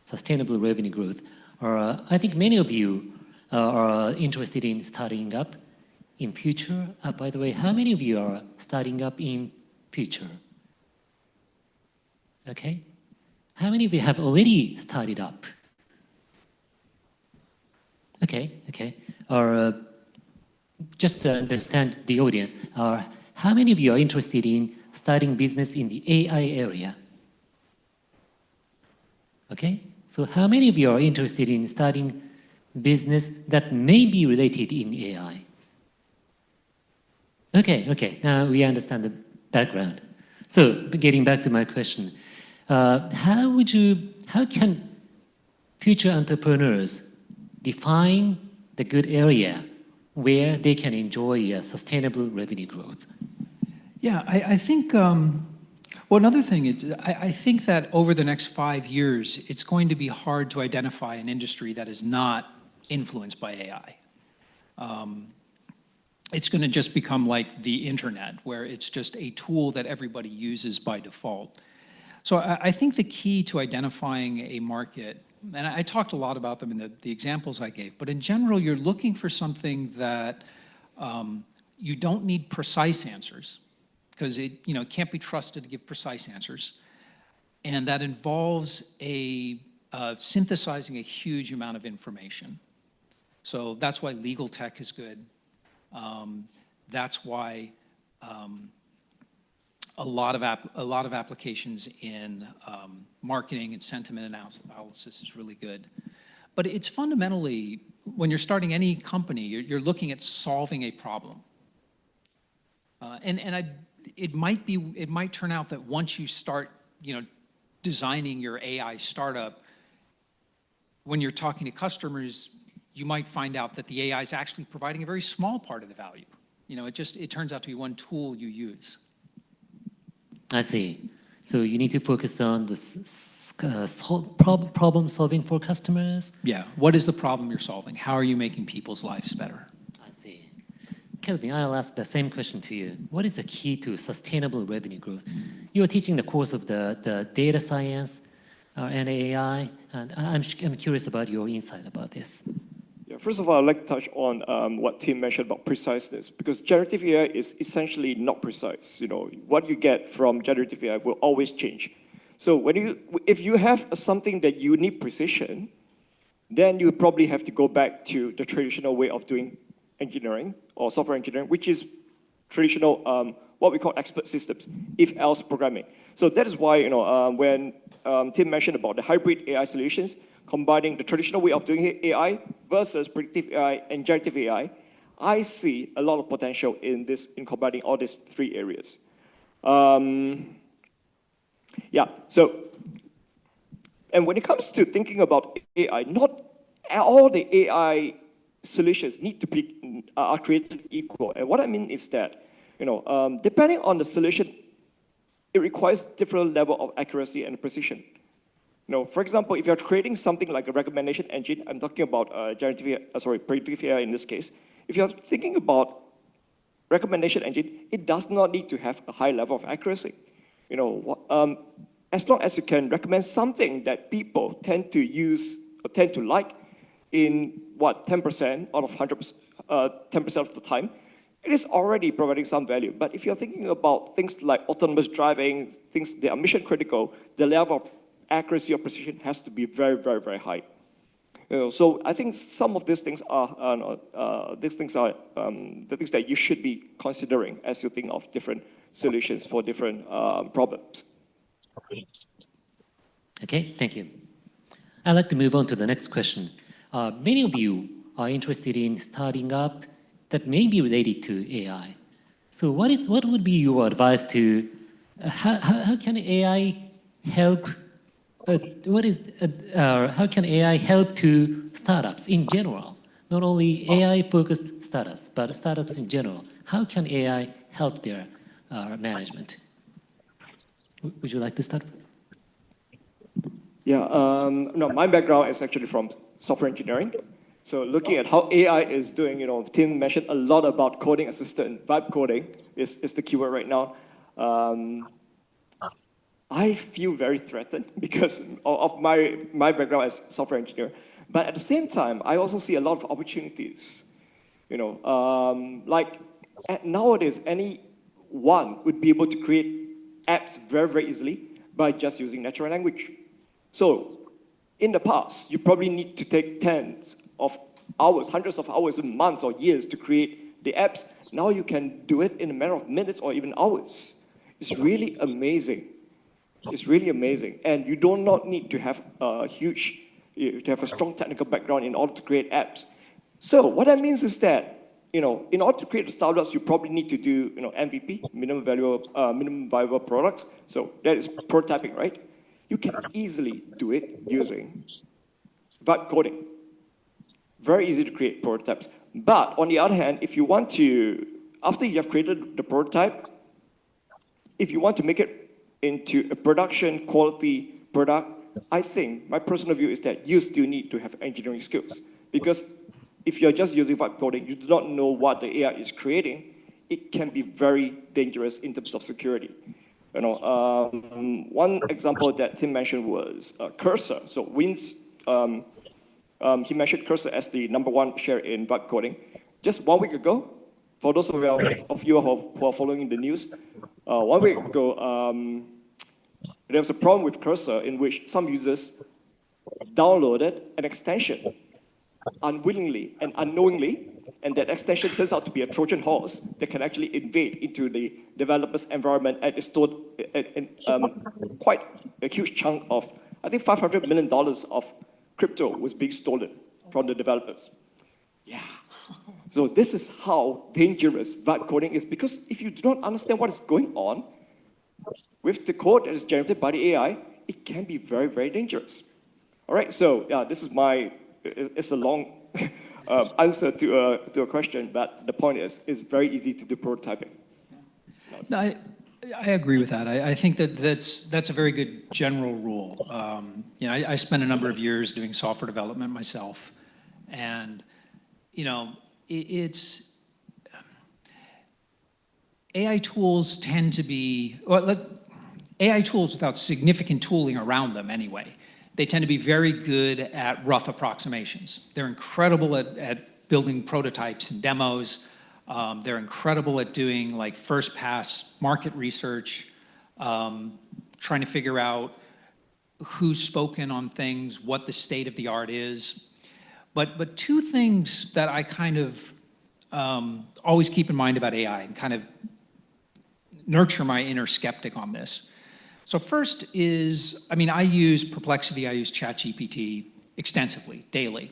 Sustainable revenue growth. I think many of you are interested in starting up in future. By the way, how many of you are starting up in future? Okay. How many of you have already started up? Okay. Or just to understand the audience, how many of you are interested in starting business in the AI area? Okay. So how many of you are interested in starting business that may be related in AI? Okay. Now we understand the background. So getting back to my question. How can future entrepreneurs define the good area where they can enjoy sustainable revenue growth? Yeah, I think, well, another thing is, I think that over the next 5 years, it's going to be hard to identify an industry that is not influenced by AI. It's going to just become like the internet, where it's just a tool that everybody uses by default. So I think the key to identifying a market, and I talked a lot about them in the examples I gave, but in general, you're looking for something that you don't need precise answers, because it can't be trusted to give precise answers. And that involves synthesizing a huge amount of information. So that's why legal tech is good. That's why a lot of applications in marketing and sentiment analysis is really good. But it's fundamentally, when you're starting any company, you're looking at solving a problem. It might turn out that once you start, designing your AI startup, when you're talking to customers, you might find out that the AI is actually providing a very small part of the value. It turns out to be one tool you use. I see. So you need to focus on the problem solving for customers. Yeah. What is the problem you're solving? How are you making people's lives better? I see. Kelvin, I'll ask the same question to you. What is the key to sustainable revenue growth? You are teaching the course of the data science and AI, and I'm curious about your insight about this. Yeah, first of all, I'd like to touch on what Tim mentioned about preciseness, because generative AI is essentially not precise. What you get from generative AI will always change. So if you have something that you need precision, then you probably have to go back to the traditional way of doing engineering or software engineering, which is traditional, what we call expert systems, if-else programming. So that is why, when Tim mentioned about the hybrid AI solutions, combining the traditional way of doing AI versus predictive AI and generative AI, I see a lot of potential in combining all these three areas. And when it comes to thinking about AI, not all the AI solutions need to be are created equal. And what I mean is that, depending on the solution, it requires different level of accuracy and precision. For example, if you're creating something like a recommendation engine, I'm talking about predictive AI in this case. If you're thinking about recommendation engine, it does not need to have a high level of accuracy. As long as you can recommend something that people tend to use or tend to like in 10% out of 100%, 10% of the time, it is already providing some value. But if you're thinking about things like autonomous driving, things that are mission critical, the level of accuracy or precision has to be very, very, very high. So I think some of these things are the things that you should be considering as you think of different solutions for different problems. Okay, thank you. I'd like to move on to the next question. Many of you are interested in starting up that may be related to AI. So what would be your advice to how can AI help? How can AI help to startups in general? Not only AI-focused startups, but startups in general. How can AI help their management? Would you like to start? Yeah, no, my background is actually from software engineering. So looking at how AI is doing, Tim mentioned a lot about coding assistant. Vibe coding is the keyword right now. I feel very threatened because of my background as software engineer. But at the same time, I also see a lot of opportunities. Like nowadays, anyone would be able to create apps very, very easily by just using natural language. So in the past, you probably need to take tens of hours, hundreds of hours, months or years to create the apps. Now you can do it in a matter of minutes or even hours. It's really amazing. It's really amazing. And you do not need to have a strong technical background in order to create apps. So what that means is that, in order to create startups, you probably need to do, MVP, minimum viable products. So that is prototyping, right? You can easily do it using vibe coding. Very easy to create prototypes. But on the other hand, if you want to, after you have created the prototype, if you want to make it into a production quality product, I think my personal view is that you still need to have engineering skills. Because if you're just using vibe coding, you do not know what the AI is creating, it can be very dangerous in terms of security. One example that Tim mentioned was Cursor. So he mentioned Cursor as the #1 share in vibe coding. Just 1 week ago, for those of you who are following the news, 1 week ago, There was a problem with Cursor in which some users downloaded an extension unwillingly and unknowingly, and that extension turns out to be a Trojan horse that can actually invade into the developer's environment and is stored quite a huge chunk of, I think $500 million of crypto was being stolen from the developers. Yeah. So this is how dangerous vibe coding is, because if you do not understand what is going on with the code that is generated by the AI, it can be very, very dangerous. All right, so yeah, this is it's a long answer to a question, but the point is, it's very easy to do prototyping. No, I agree with that. I think that's a very good general rule. You know, I spent a number of years doing software development myself, and you know, it's AI tools tend to be AI tools without significant tooling around them anyway. They tend to be very good at rough approximations. They're incredible at building prototypes and demos. They're incredible at doing like first pass market research, trying to figure out who's spoken on things, what the state of the art is. But two things that I kind of always keep in mind about AI and kind of nurture my inner skeptic on this. So first is, I mean, I use Perplexity, I use ChatGPT extensively, daily.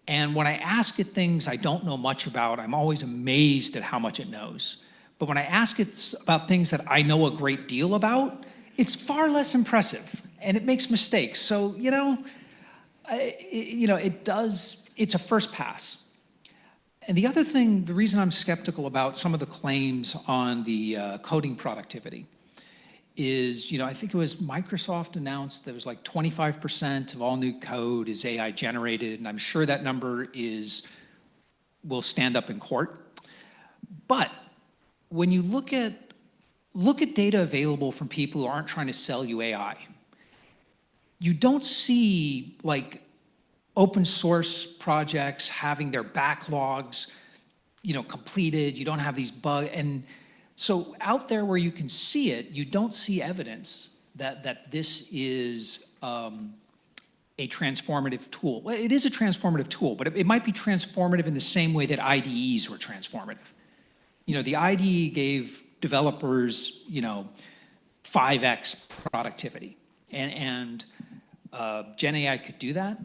And when I ask it things I don't know much about, I'm always amazed at how much it knows. But when I ask it about things that I know a great deal about, it's far less impressive, and it makes mistakes. So, you know, it's a first pass. And the other thing, the reason I'm skeptical about some of the claims on the coding productivity is, you know, I think it was Microsoft announced there was like 25% of all new code is AI generated, and I'm sure that number will stand up in court. But when you look at data available from people who aren't trying to sell you AI, you don't see like open source projects having their backlogs, you know, completed. You don't have these bugs. And so out there where you can see it, you don't see evidence that this is a transformative tool. Well, it is a transformative tool, but it might be transformative in the same way that IDEs were transformative. You know, the IDE gave developers, you know, 5x productivity. And Gen AI could do that,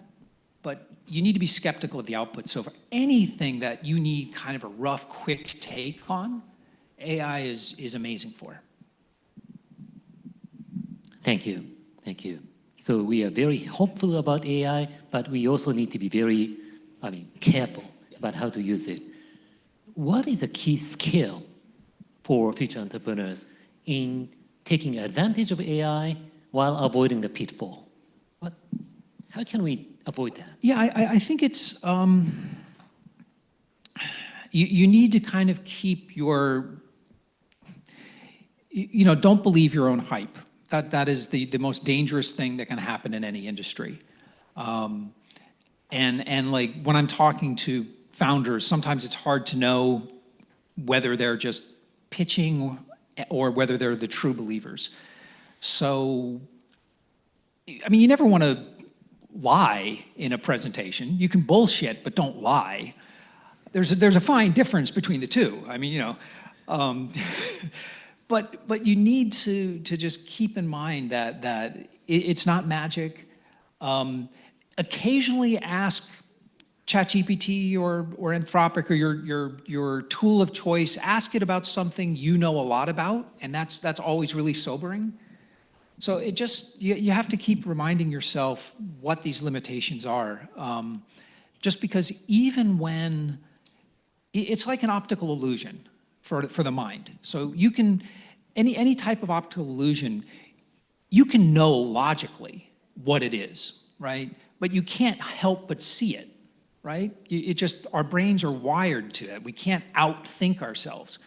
but you need to be skeptical of the output. So for anything that you need kind of a rough, quick take on, AI is amazing for. Thank you. Thank you. So we are very hopeful about AI, but we also need to be very, careful about how to use it. What is a key skill for future entrepreneurs in taking advantage of AI while avoiding the pitfall? How can we avoid that? Yeah, I think it's, you need to kind of keep your, you know, don't believe your own hype. That is the most dangerous thing that can happen in any industry. And like when I'm talking to founders, sometimes it's hard to know whether they're just pitching or whether they're the true believers. So, I mean, you never want to lie in a presentation. You can bullshit, but don't lie. There's a fine difference between the two. I mean, you know, but you need to just keep in mind that it's not magic. Occasionally ask ChatGPT or Anthropic or your tool of choice, ask it about something you know a lot about, and that's always really sobering. So it just, you have to keep reminding yourself what these limitations are. Just because even when, it's like an optical illusion for the mind. So you can, any type of optical illusion, you can know logically what it is, right? But you can't help but see it, right? It just, our brains are wired to it. We can't outthink ourselves.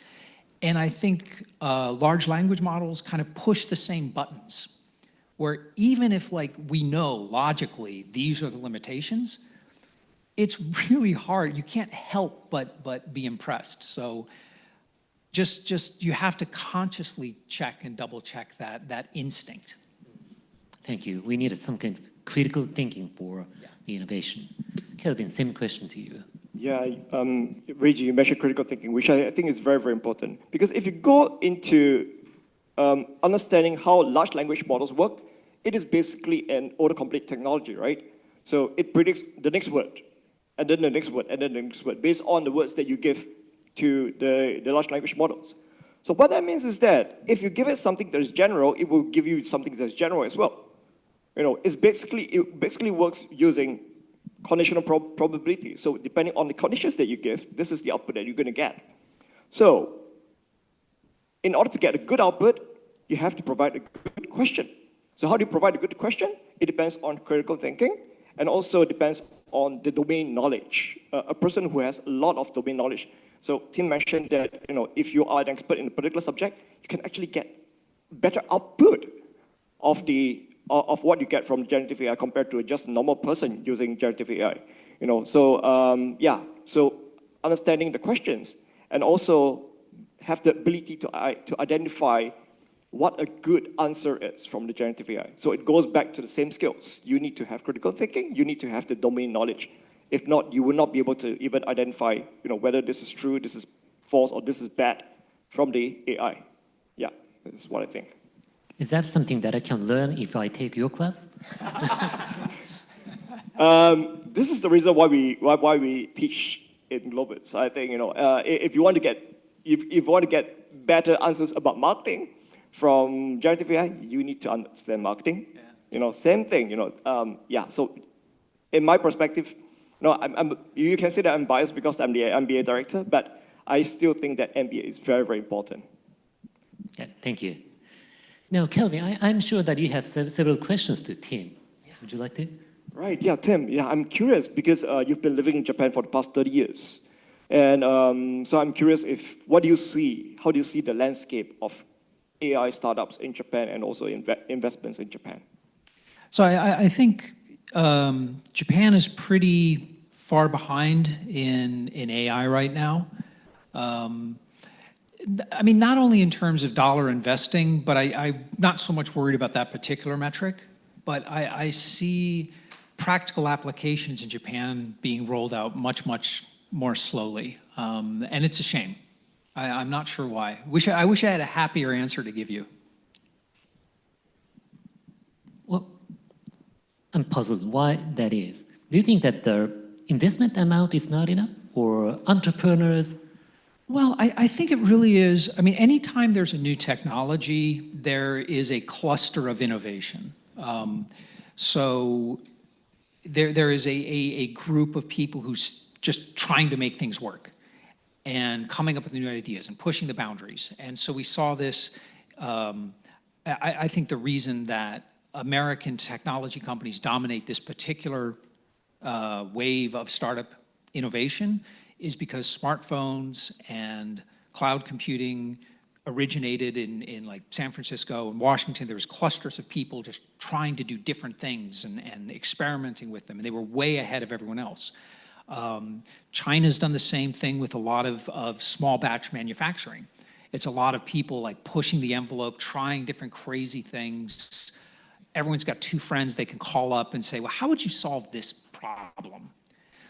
And I think large language models kind of push the same buttons, where even if like we know logically these are the limitations, it's really hard. You can't help but be impressed. So just you have to consciously check and double check that instinct. Thank you. We needed some kind of critical thinking for the innovation. Kelvin, same question to you. Yeah, Reiji, you mentioned critical thinking, which I think is very, very important. Because if you go into understanding how large language models work, it is basically an autocomplete technology, right? So it predicts the next word, and then the next word, and then the next word, based on the words that you give to the large language models. So what that means is that if you give it something that is general, it will give you something that is general as well. You know, it basically works using conditional probability. So depending on the conditions that you give, this is the output that you're going to get. So in order to get a good output, you have to provide a good question. So how do you provide a good question? It depends on critical thinking, and also depends on the domain knowledge. A person who has a lot of domain knowledge. So Tim mentioned that, you know, if you are an expert in a particular subject, you can actually get better output of what you get from generative AI compared to just a normal person using generative AI. You know, so yeah, so understanding the questions, and also have the ability to identify what a good answer is from the generative AI. So it goes back to the same skills. You need to have critical thinking, you need to have the domain knowledge. If not, you will not be able to even identify, you know, whether this is true, this is false, or this is bad from the AI. Yeah, this is what I think. Is that something that I can learn if I take your class? This is the reason why we teach in GLOBIS. I think, you know, if you want to get better answers about marketing from generative AI, you need to understand marketing. Yeah. You know, same thing. You know, yeah. So, in my perspective, no, you can say that I'm biased because I'm the MBA director, but I still think that MBA is very, very important. Yeah, thank you. Now, Kelvin, I'm sure that you have several questions to Tim. Yeah. Would you like to? Right, yeah, Tim, yeah, I'm curious because you've been living in Japan for the past 30 years. And so I'm curious how do you see the landscape of AI startups in Japan and also investments in Japan? So I think Japan is pretty far behind in AI right now. I mean, not only in terms of dollar investing, but I'm not so much worried about that particular metric, but I see practical applications in Japan being rolled out much, much more slowly. And it's a shame. I'm not sure why. I wish I had a happier answer to give you. Well, I'm puzzled why that is. Do you think that the investment amount is not enough, or entrepreneurs? Well, I think it really is. I mean, anytime there's a new technology, there is a cluster of innovation. So there is a group of people who's just trying to make things work and coming up with new ideas and pushing the boundaries. And so we saw this. I think the reason that American technology companies dominate this particular wave of startup innovation is because smartphones and cloud computing originated in like San Francisco and Washington. There was clusters of people just trying to do different things and experimenting with them, and they were way ahead of everyone else. China's done the same thing with a lot of small batch manufacturing. It's a lot of people like pushing the envelope, trying different crazy things. Everyone's got two friends they can call up and say, well, how would you solve this problem?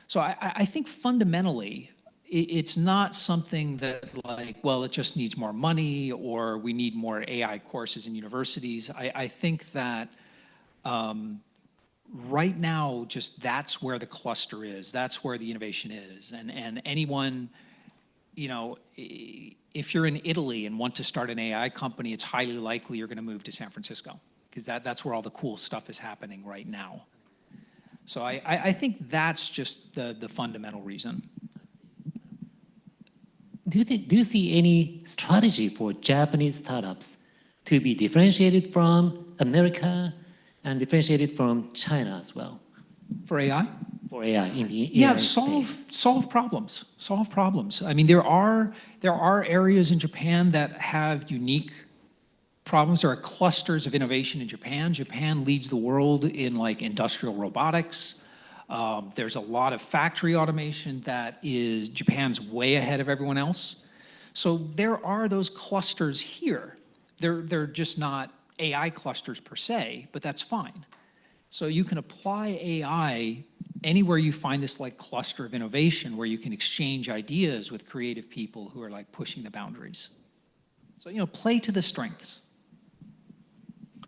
So I think fundamentally, it's not something that like, well, it just needs more money or we need more AI courses in universities. I think that right now, just that's where the cluster is. That's where the innovation is. And anyone, you know, if you're in Italy and want to start an AI company, it's highly likely you're going to move to San Francisco because that's where all the cool stuff is happening right now. So I think that's just the fundamental reason. Do you see any strategy for Japanese startups to be differentiated from America and differentiated from China as well? For AI? For AI in the yeah, AI space. solve problems. Solve problems. I mean, there are areas in Japan that have unique problems. There are clusters of innovation in Japan. Japan leads the world in like industrial robotics. There's a lot of factory automation that is Japan's way ahead of everyone else. So there are those clusters here. They're just not AI clusters per se, but that's fine. So you can apply AI anywhere you find this like cluster of innovation where you can exchange ideas with creative people who are like pushing the boundaries. So, play to the strengths.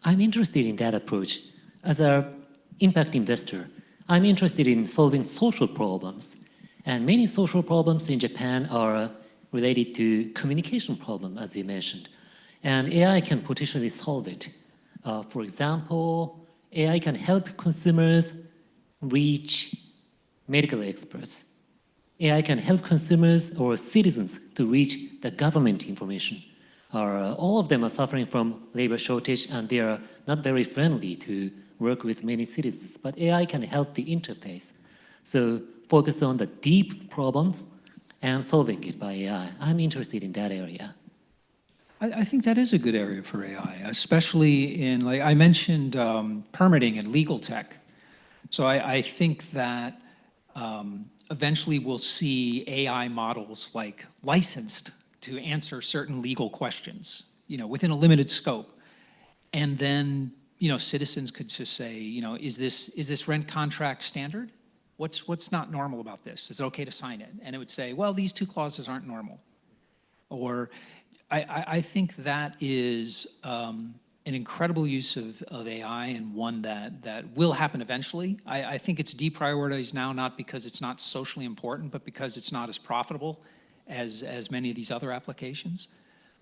I'm interested in that approach. As an impact investor, I'm interested in solving social problems. And many social problems in Japan are related to communication problem, as you mentioned. And AI can potentially solve it. For example, AI can help consumers reach medical experts. AI can help consumers or citizens to reach the government information. All of them are suffering from labor shortage and they are not very friendly to work with many citizens, but AI can help the interface. So focus on the deep problems and solving it by AI. I'm interested in that area. I think that is a good area for AI, especially in, like I mentioned, permitting and legal tech. So I think that eventually we'll see AI models like licensed to answer certain legal questions, within a limited scope. And then, citizens could just say, is this rent contract standard? What's not normal about this? Is it okay to sign it? And it would say, well, these two clauses aren't normal. Or I think that is an incredible use of AI and one that will happen eventually. I think it's deprioritized now, not because it's not socially important, but because it's not as profitable as many of these other applications.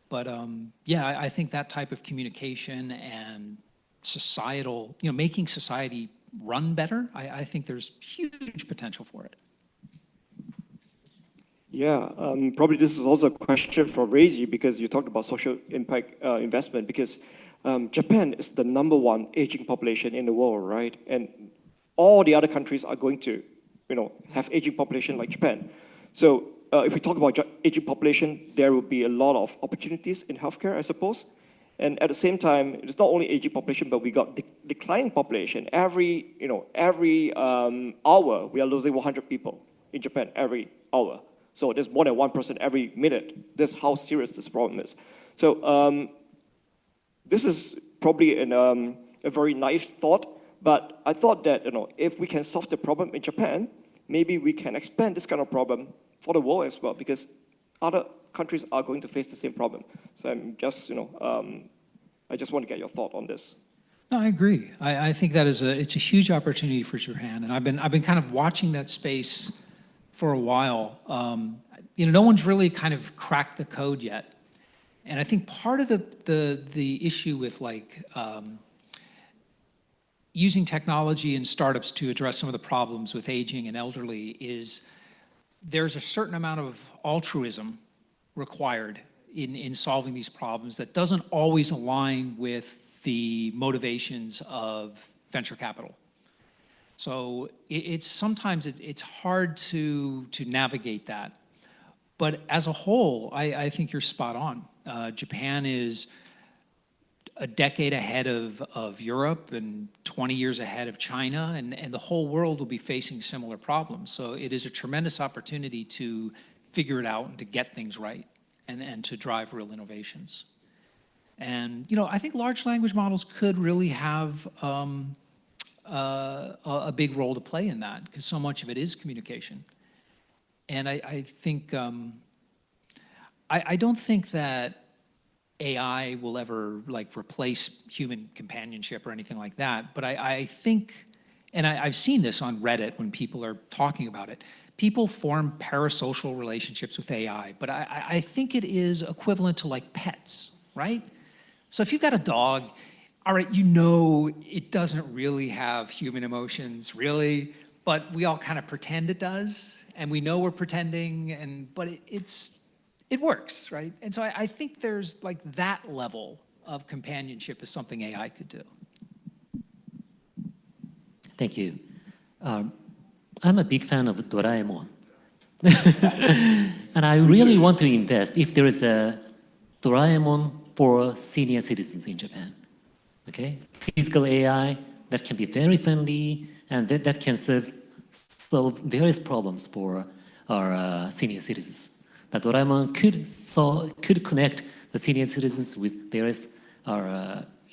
But yeah, I think that type of communication and societal, making society run better, I think there's huge potential for it. Yeah, probably this is also a question for Reiji because you talked about social impact investment because Japan is the #1 aging population in the world, right? And all the other countries are going to, have aging population like Japan. So if we talk about aging population, there will be a lot of opportunities in healthcare, I suppose. And at the same time, it's not only aging population, but we got declining population. Every hour, we are losing 100 people in Japan every hour. So there's more than one person every minute. That's how serious this problem is. So this is probably a very naive thought, but I thought that if we can solve the problem in Japan, maybe we can expand this kind of problem for the world as well, because other countries are going to face the same problem. So I'm just, I just want to get your thought on this. No, I agree. I think that it's a huge opportunity for Japan, and I've been kind of watching that space for a while. No one's really kind of cracked the code yet, and I think part of the issue with using technology and startups to address some of the problems with aging and elderly is there's a certain amount of altruism required in solving these problems that doesn't always align with the motivations of venture capital. So sometimes it's hard to navigate that. But as a whole, I think you're spot on. Japan is a decade ahead of Europe and 20 years ahead of China, and the whole world will be facing similar problems. So it is a tremendous opportunity to figure it out and to get things right and to drive real innovations. And I think large language models could really have a big role to play in that, because so much of it is communication. And I think I don't think that AI will ever replace human companionship or anything like that. But I think, and I've seen this on Reddit when people are talking about it, people form parasocial relationships with AI. But I think it is equivalent to pets, right? So if you've got a dog, all right, it doesn't really have human emotions, really, but we all kind of pretend it does, and we know we're pretending, but it works, right? And so I think there's that level of companionship is something AI could do. Thank you. I'm a big fan of Doraemon. And I really want to invest if there is a Doraemon for senior citizens in Japan. Okay? Physical AI that can be very friendly and that can solve various problems for our senior citizens. The Doraemon could connect the senior citizens with various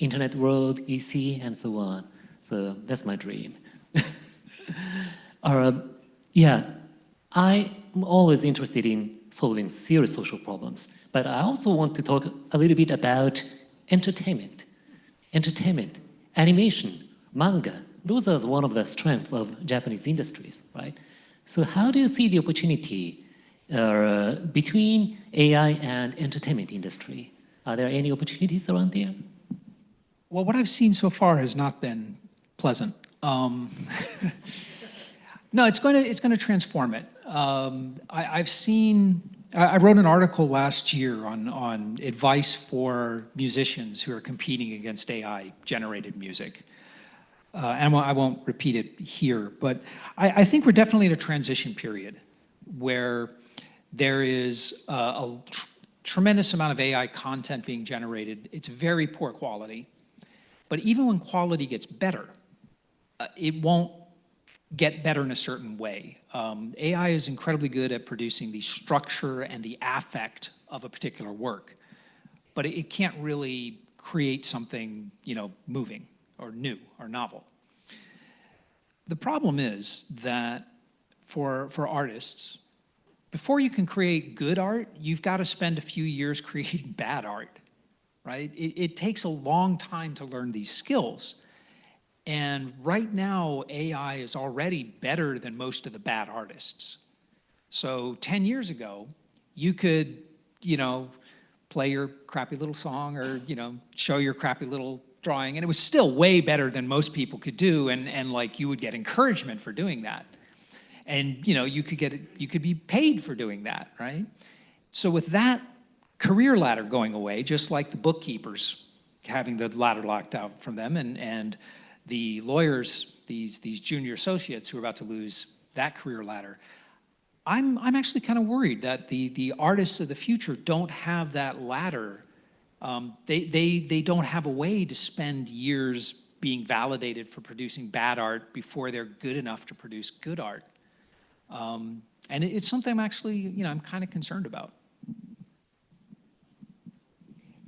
internet world, EC, and so on. So that's my dream. Yeah, I'm always interested in solving serious social problems, but I also want to talk a little bit about entertainment. Entertainment, animation, manga, those are one of the strengths of Japanese industries, right? So how do you see the opportunity between AI and entertainment industry? Are there any opportunities around there? Well, what I've seen so far has not been pleasant. No, it's going to transform it. I wrote an article last year on advice for musicians who are competing against AI-generated music. And I won't repeat it here, but I think we're definitely in a transition period where there is a tremendous amount of AI content being generated. It's very poor quality. But even when quality gets better, it won't get better in a certain way. AI is incredibly good at producing the structure and the affect of a particular work, but it can't really create something, moving or new or novel. The problem is that for artists, before you can create good art, you've got to spend a few years creating bad art, right? It takes a long time to learn these skills. And right now, AI is already better than most of the bad artists. So 10 years ago, you could, play your crappy little song or, show your crappy little drawing, and it was still way better than most people could do, and like you would get encouragement for doing that. And, you could be paid for doing that, right? So with that career ladder going away, just like the bookkeepers having the ladder locked out from them, and the lawyers, these junior associates who are about to lose that career ladder, I'm actually kind of worried that the artists of the future don't have that ladder. They don't have a way to spend years being validated for producing bad art before they're good enough to produce good art. And it's something I'm actually, I'm kind of concerned about.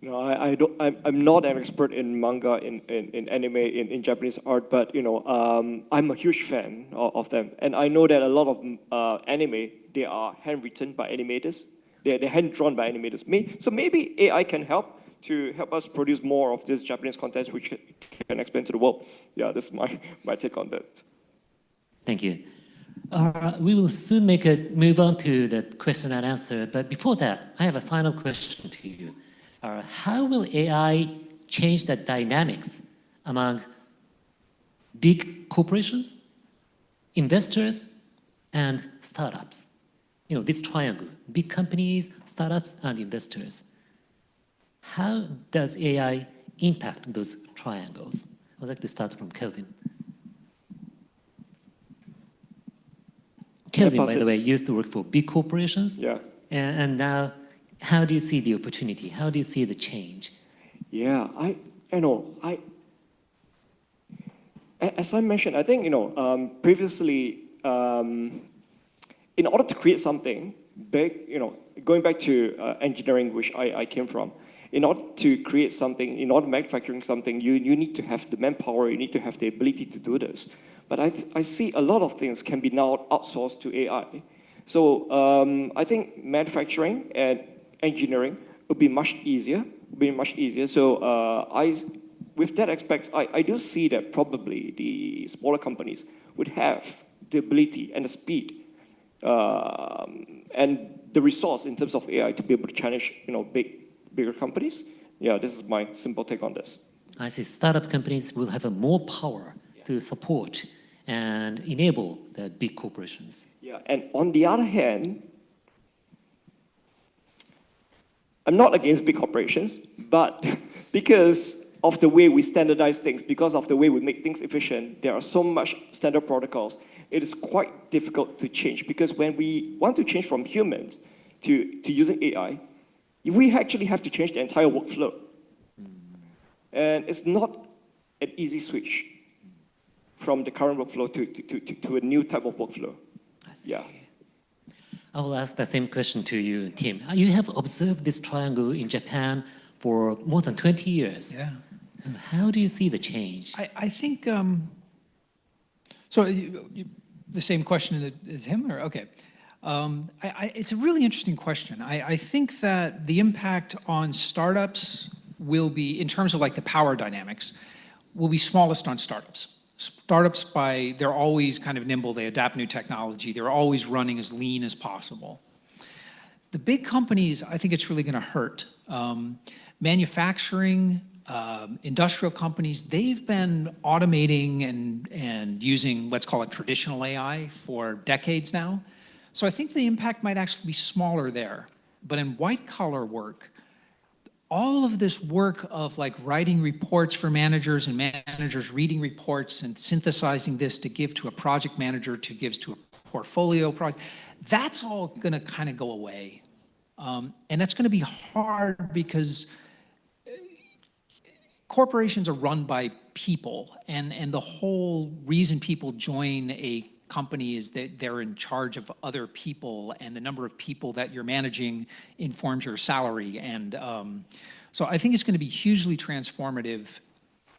I'm not an expert in manga, in anime, in Japanese art, but I'm a huge fan of them, and I know that a lot of anime, they are handwritten by animators, they're hand drawn by animators. So maybe AI can help us produce more of this Japanese content which can expand to the world. Yeah, this is my take on that. Thank you. We will soon move on to the question and answer, but before that, I have a final question to you. How will AI change the dynamics among big corporations, investors, and startups? This triangle, big companies, startups, and investors. How does AI impact those triangles? I'd like to start from Kelvin. Kelvin, by the way, used to work for big corporations. Yeah. And now, how do you see the opportunity? How do you see the change? Yeah, as I mentioned, I think, previously, in order to create something big, going back to engineering, which I came from, in order to create something, in order manufacturing something, you need to have the manpower, you need to have the ability to do this. But I see a lot of things can be now outsourced to AI. So I think manufacturing and engineering would be much easier. So with that aspect, I do see that probably the smaller companies would have the ability and the speed and the resource in terms of AI to be able to challenge, bigger companies. Yeah, this is my simple take on this. I see startup companies will have more power to support and enable the big corporations. Yeah, and on the other hand, I'm not against big corporations, but because of the way we standardize things, because of the way we make things efficient, there are so much standard protocols. It is quite difficult to change, because when we want to change from humans to using AI, we actually have to change the entire workflow. And it's not an easy switch from the current workflow to a new type of workflow. I see. Yeah. I will ask the same question to you, Tim. You have observed this triangle in Japan for more than 20 years. Yeah. How do you see the change? I think, so the same question as him, or, okay. It's a really interesting question. I think that the impact on startups will be, in terms of like the power dynamics, will be smallest on startups. Startups, they're always kind of nimble, they adapt new technology, they're always running as lean as possible. The big companies, I think it's really going to hurt. Manufacturing, industrial companies, they've been automating and using, let's call it traditional AI for decades now. So I think the impact might actually be smaller there. But in white collar work, all of this work of like writing reports for managers and managers reading reports and synthesizing this to give to a project manager to give to a portfolio project, that's all going to kind of go away. And that's going to be hard because corporations are run by people, and the whole reason people join a company is that they're in charge of other people, and the number of people that you're managing informs your salary. And so I think it's going to be hugely transformative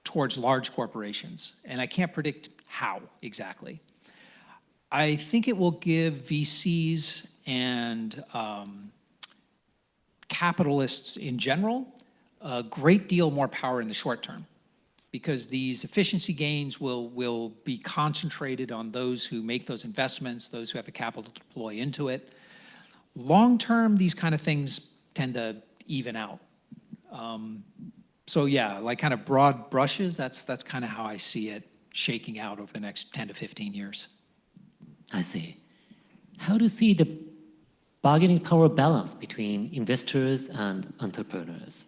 towards large corporations, and I can't predict how exactly. I think it will give VCs and capitalists in general a great deal more power in the short term, because these efficiency gains will be concentrated on those who make those investments, those who have the capital to deploy into it. Long term, these kind of things tend to even out. So yeah, like kind of broad brushes, that's kind of how I see it shaking out over the next 10 to 15 years. I see. How do you see the bargaining power balance between investors and entrepreneurs?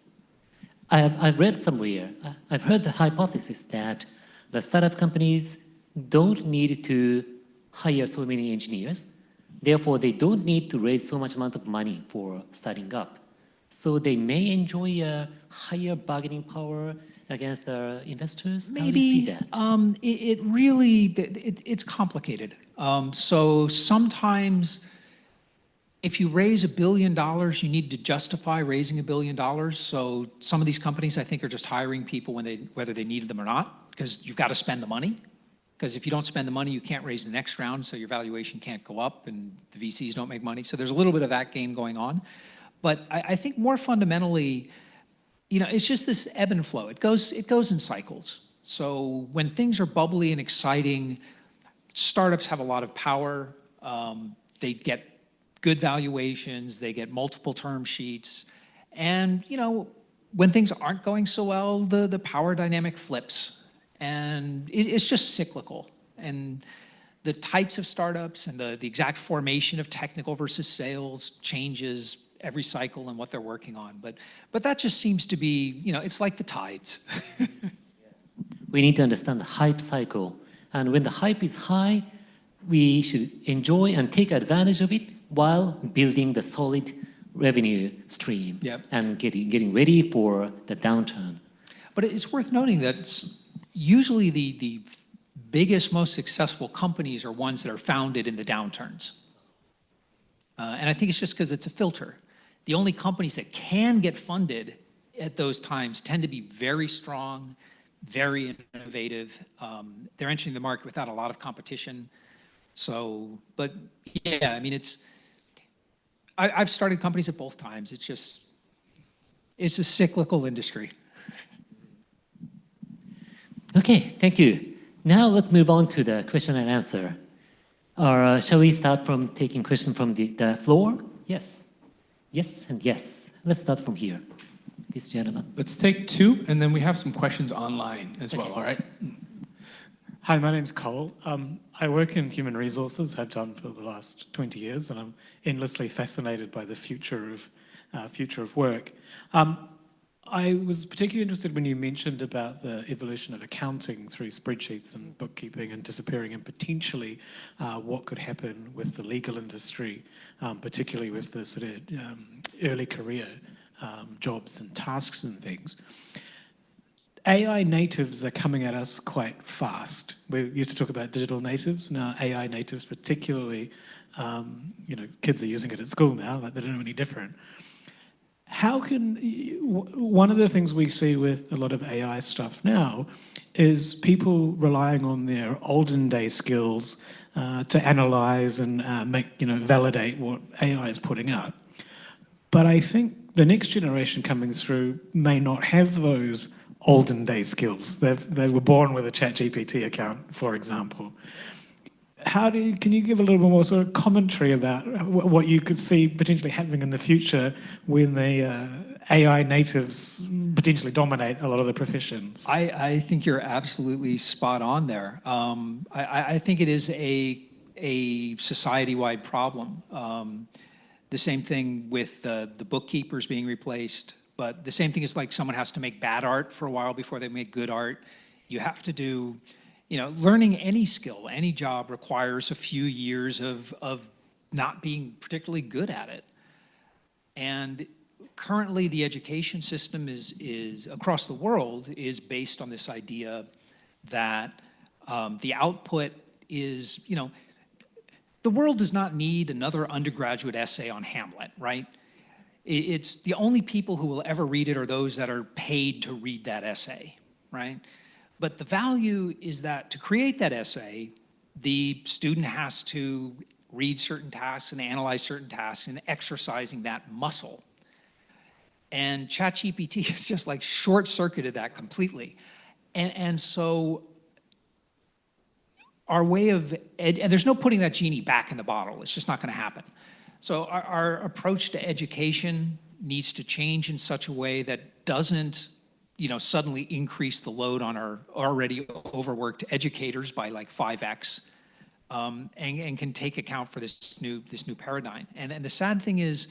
I've read somewhere, I've heard the hypothesis that the startup companies don't need to hire so many engineers. Therefore, they don't need to raise so much amount of money for starting up. So they may enjoy a higher bargaining power against the investors. Maybe. How do you see that? It's complicated. So sometimes if you raise $1 billion, you need to justify raising $1 billion. So some of these companies, I think, are just hiring people whether they needed them or not, because you've got to spend the money. Because if you don't spend the money, you can't raise the next round, so your valuation can't go up, and the VCs don't make money. So there's a little bit of that game going on. But I think more fundamentally, it's just this ebb and flow. It goes in cycles. So when things are bubbly and exciting, startups have a lot of power. They get good valuations, they get multiple term sheets. And, when things aren't going so well, the power dynamic flips. And it's just cyclical. And the types of startups and the exact formation of technical versus sales changes every cycle and what they're working on. But that just seems to be, it's like the tides. We need to understand the hype cycle. And when the hype is high, we should enjoy and take advantage of it while building the solid revenue stream. Yep. And getting ready for the downturn. But it's worth noting that usually the biggest, most successful companies are ones that are founded in the downturns. And I think it's just because it's a filter. The only companies that can get funded at those times tend to be very strong, very innovative. They're entering the market without a lot of competition. So, but yeah, I mean, I've started companies at both times. It's a cyclical industry. Okay, thank you. Now let's move on to the question and answer. Or shall we start from taking questions from the floor? Yes. Yes and yes. Let's start from here. This gentleman. Let's take 2, and then we have some questions online as well, all right? Hi, my name's Cole. I work in human resources, have done for the last 20 years, and I'm endlessly fascinated by the future of work. I was particularly interested when you mentioned about the evolution of accounting through spreadsheets and bookkeeping and disappearing, and potentially what could happen with the legal industry, particularly with the sort of early career jobs and tasks and things. AI natives are coming at us quite fast. We used to talk about digital natives. Now AI natives, particularly, kids are using it at school now, like they don't know any different. how can, one of the things we see with a lot of AI stuff now is people relying on their olden day skills to analyze and validate what AI is putting out. But I think the next generation coming through may not have those olden day skills. They were born with a ChatGPT account, for example. Can you give a little bit more sort of commentary about what you could see potentially happening in the future when the AI natives potentially dominate a lot of the professions? I think you're absolutely spot on there. I think it is a society-wide problem. The same thing with the bookkeepers being replaced, but the same thing is like someone has to make bad art for a while before they make good art. You have to do, learning any skill, any job requires a few years of not being particularly good at it. And currently the education system is across the world is based on this idea that the output is, the world does not need another undergraduate essay on Hamlet, right? It's the only people who will ever read it are those that are paid to read that essay, right? But the value is that to create that essay, the student has to read certain tasks and analyze certain tasks and exercising that muscle. And ChatGPT has just like short-circuited that completely. And so our way of, and there's no putting that genie back in the bottle. It's just not going to happen. So our approach to education needs to change in such a way that doesn't, suddenly increase the load on our already overworked educators by like 5x, and can take account for this new paradigm. And the sad thing is,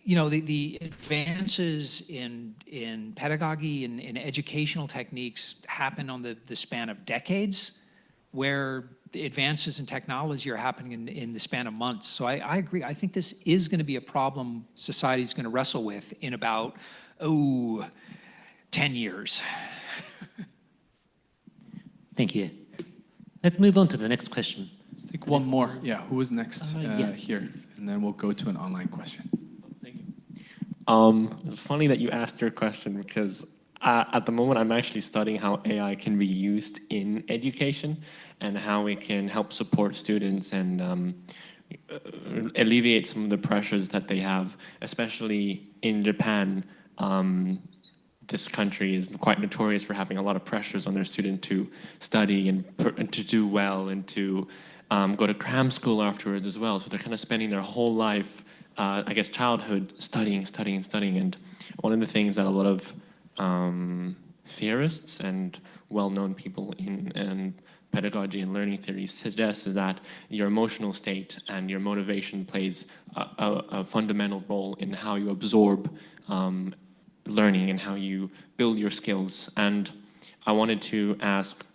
the advances in pedagogy and in educational techniques happen on the span of decades, where the advances in technology are happening in the span of months. So I agree. I think this is going to be a problem society is going to wrestle with in about, 10 years. Thank you. Let's move on to the next question. Let's take one more. Yeah, who is next Yes, here? please. And then we'll go to an online question. Thank you. It's funny that you asked your question because at the moment I'm actually studying how AI can be used in education and how it can help support students and alleviate some of the pressures that they have, especially in Japan. This country is quite notorious for having a lot of pressures on their student to study and to do well and to go to cram school afterwards as well. So they're kind of spending their whole life, childhood, studying. And one of the things that a lot of theorists and well-known people in pedagogy and learning theory suggests is that your emotional state and your motivation plays a fundamental role in how you absorb learning and how you build your skills. And I wanted to ask,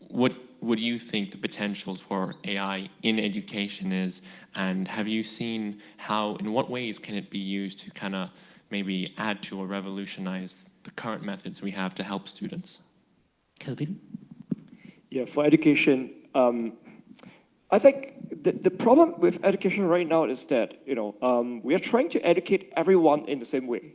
what do you think the potentials for AI in education is? And have you seen in what ways can it be used to kind of maybe add to or revolutionize the current methods we have to help students? Kelvin? Yeah, for education, I think the problem with education right now is that, we are trying to educate everyone in the same way.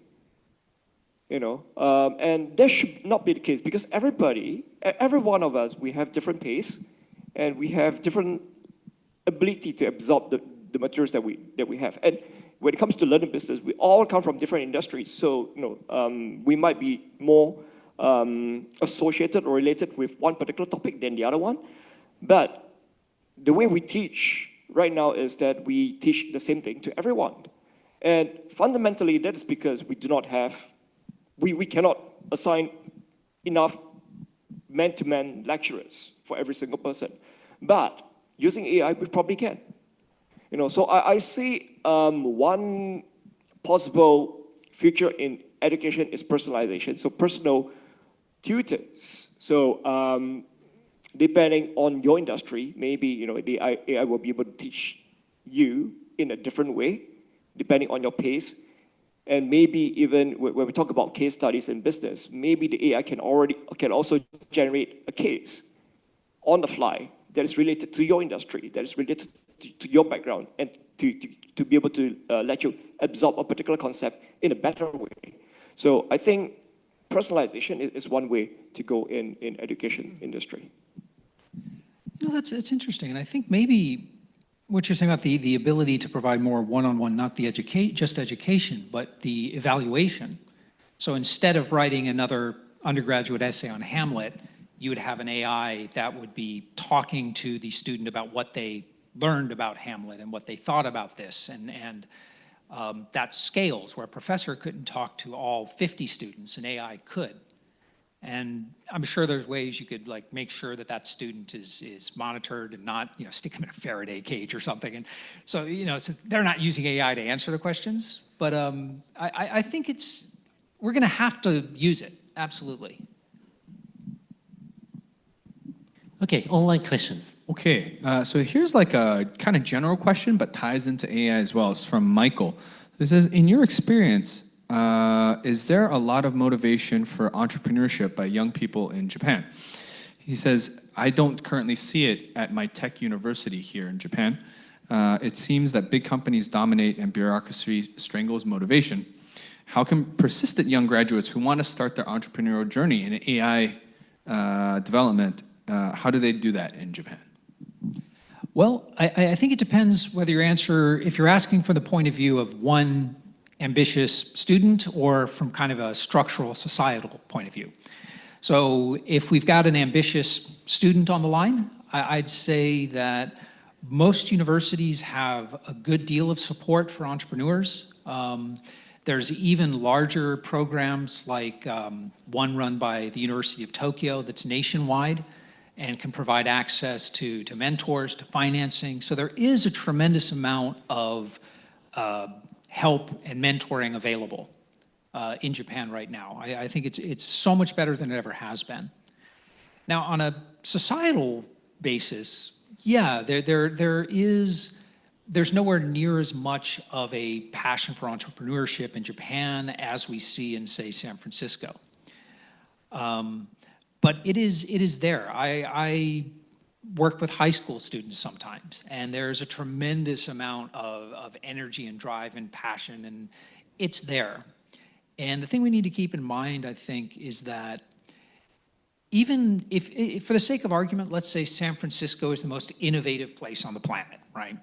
And that should not be the case because every one of us, we have different pace and we have different ability to absorb the materials that we have. And when it comes to learning business, we all come from different industries. So, we might be more associated or related with one particular topic than the other one. But the way we teach right now is that we teach the same thing to everyone. And fundamentally, that is because we do not have we cannot assign enough man-to-man lecturers for every single person. But using AI, we probably can. So I see one possible future in education is personalization, so personal tutors. So depending on your industry, maybe the AI will be able to teach you in a different way, depending on your pace. And maybe even when we talk about case studies in business, maybe the AI can also generate a case on the fly that is related to your industry, that is related to your background and to be able to let you absorb a particular concept in a better way. So I think personalization is one way to go in education industry. You know, that's interesting. And I think maybe what you're saying about the ability to provide more one-on-one, not the just education, but the evaluation. So instead of writing another undergraduate essay on Hamlet, you would have an AI that would be talking to the student about what they learned about Hamlet and what they thought about this. And that scales, where a professor couldn't talk to all 50 students, an AI could. And I'm sure there's ways you could like make sure that that student is monitored and not, you know, stick them in a Faraday cage or something. And so, you know, so they're not using AI to answer the questions, but I think we're gonna have to use it, absolutely. Okay, online questions. Okay, so here's like a kind of general question, but ties into AI as well. It's from Michael. It says, in your experience, is there a lot of motivation for entrepreneurship by young people in Japan? He says, I don't currently see it at my tech university here in Japan. It seems that big companies dominate and bureaucracy strangles motivation. How can persistent young graduates who want to start their entrepreneurial journey in AI development, how do they do that in Japan? Well, I think it depends whether if you're asking from the point of view of one ambitious student or from kind of a structural societal point of view. So if we've got an ambitious student on the line, I'd say that most universities have a good deal of support for entrepreneurs. There's even larger programs like one run by the University of Tokyo that's nationwide and can provide access to mentors, to financing. So there is a tremendous amount of help and mentoring available in Japan right now. I think it's so much better than it ever has been. Now, on a societal basis, yeah, there's nowhere near as much of a passion for entrepreneurship in Japan as we see in, say, San Francisco. But it is there. I work with high school students sometimes, and there's a tremendous amount of energy and drive and passion, and it's there. And the thing we need to keep in mind, I think, is that even if for the sake of argument, let's say San Francisco is the most innovative place on the planet, right?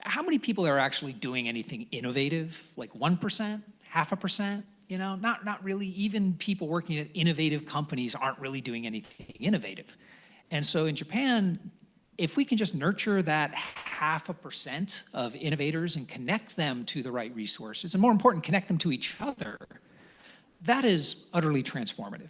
How many people are actually doing anything innovative? Like 1%, 0.5%? You know, not really. Even people working at innovative companies aren't really doing anything innovative. And so in Japan, if we can just nurture that 0.5% of innovators and connect them to the right resources, and more important, connect them to each other, that is utterly transformative.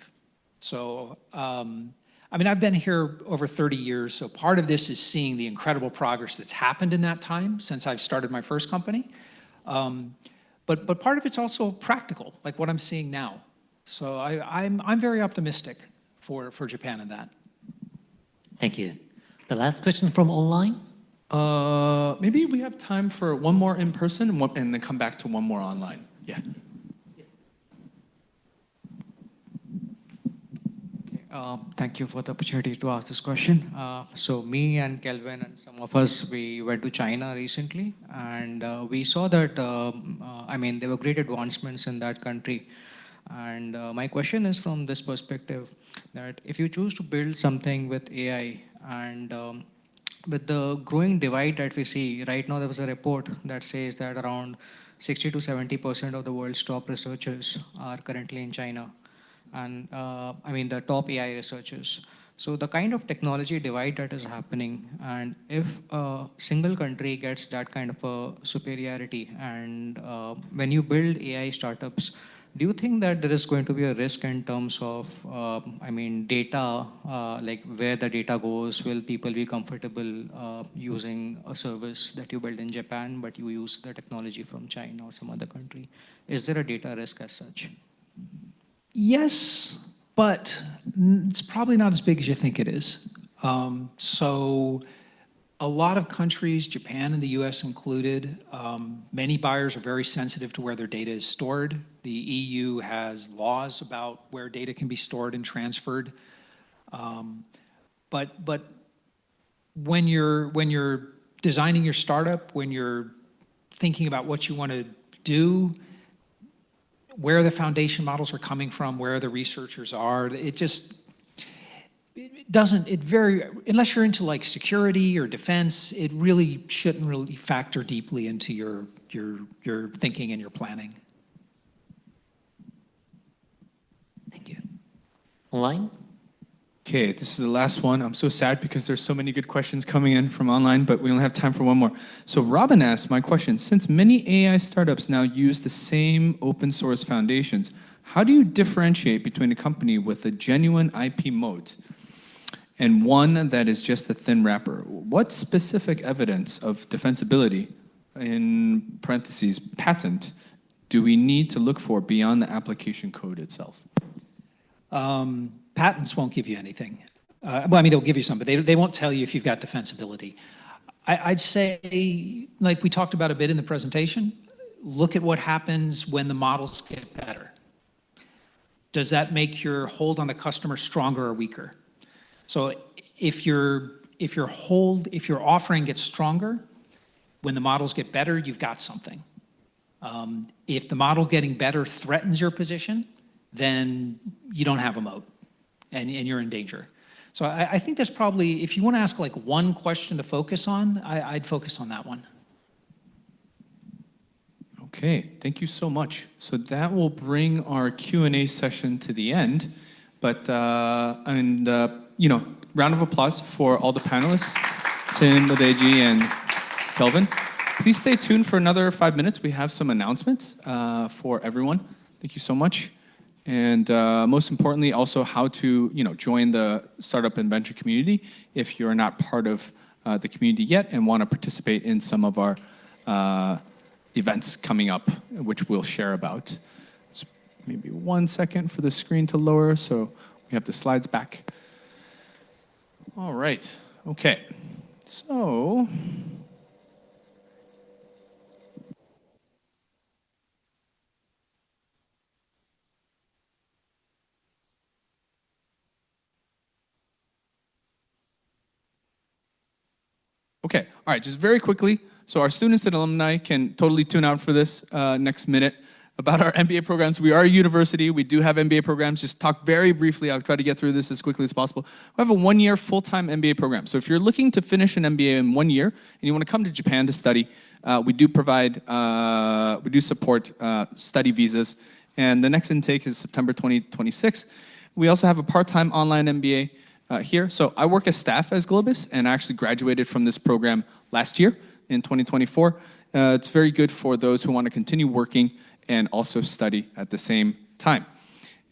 So, I mean, I've been here over 30 years, so part of this is seeing the incredible progress that's happened in that time since I've started my first company. But part of it's also practical, like what I'm seeing now. So I'm very optimistic for Japan in that. Thank you. The last question from online? Maybe we have time for one more in person and then come back to one more online. Yeah. Thank you for the opportunity to ask this question. So me and Kelvin and some of us, we went to China recently, and we saw that, I mean, there were great advancements in that country. And my question is from this perspective, that if you choose to build something with AI and with the growing divide that we see, right now there was a report that says that around 60 to 70% of the world's top researchers are currently in China. And I mean the top AI researchers. So the kind of technology divide that is happening, and if a single country gets that kind of a superiority, and when you build AI startups, do you think that there is going to be a risk in terms of, I mean, data, like where the data goes? Will people be comfortable using a service that you build in Japan, but you use the technology from China or some other country? Is there a data risk as such? Yes, but it's probably not as big as you think it is. So a lot of countries, Japan and the US included, many buyers are very sensitive to where their data is stored. The EU has laws about where data can be stored and transferred. But when you're designing your startup, when you're thinking about what you want to do, where the foundation models are coming from, where the researchers are, it doesn't, unless you're into like security or defense, it really shouldn't really factor deeply into your thinking and your planning. Thank you. Online? Okay, this is the last one. I'm so sad because there's so many good questions coming in from online, but we only have time for one more. So Robin asked my question, since many AI startups now use the same open source foundations, how do you differentiate between a company with a genuine IP moat and one that is just a thin wrapper? What specific evidence of defensibility, in parentheses, patent, do we need to look for beyond the application code itself? Patents won't give you anything. Well, I mean, they'll give you some, but they won't tell you if you've got defensibility. I'd say, like we talked about a bit in the presentation, look at what happens when the models get better. Does that make your hold on the customer stronger or weaker? So if your offering gets stronger, when the models get better, you've got something. If the model getting better threatens your position, then you don't have a moat and you're in danger. So I think that's probably, if you want to ask like one question to focus on, I'd focus on that one. Okay, thank you so much. So that will bring our Q&A session to the end. But, you know, round of applause for all the panelists, Tim, Reiji, and Kelvin. Please stay tuned for another 5 minutes. We have some announcements for everyone. Thank you so much. And most importantly, also how to, you know, join the startup and venture community if you're not part of the community yet and want to participate in some of our events coming up, which we'll share about. So maybe 1 second for the screen to lower so we have the slides back. All right, okay. So, okay, all right, just very quickly. So our students and alumni can totally tune out for this next minute. About our MBA programs, we are a university. We do have MBA programs. Just talk very briefly. I'll try to get through this as quickly as possible. We have a 1-year full-time MBA program. So if you're looking to finish an MBA in 1 year and you want to come to Japan to study, we do support study visas. And the next intake is September 2026. We also have a part-time online MBA here. So I work as staff as GLOBIS, and I actually graduated from this program last year in 2024. It's very good for those who want to continue working and also study at the same time.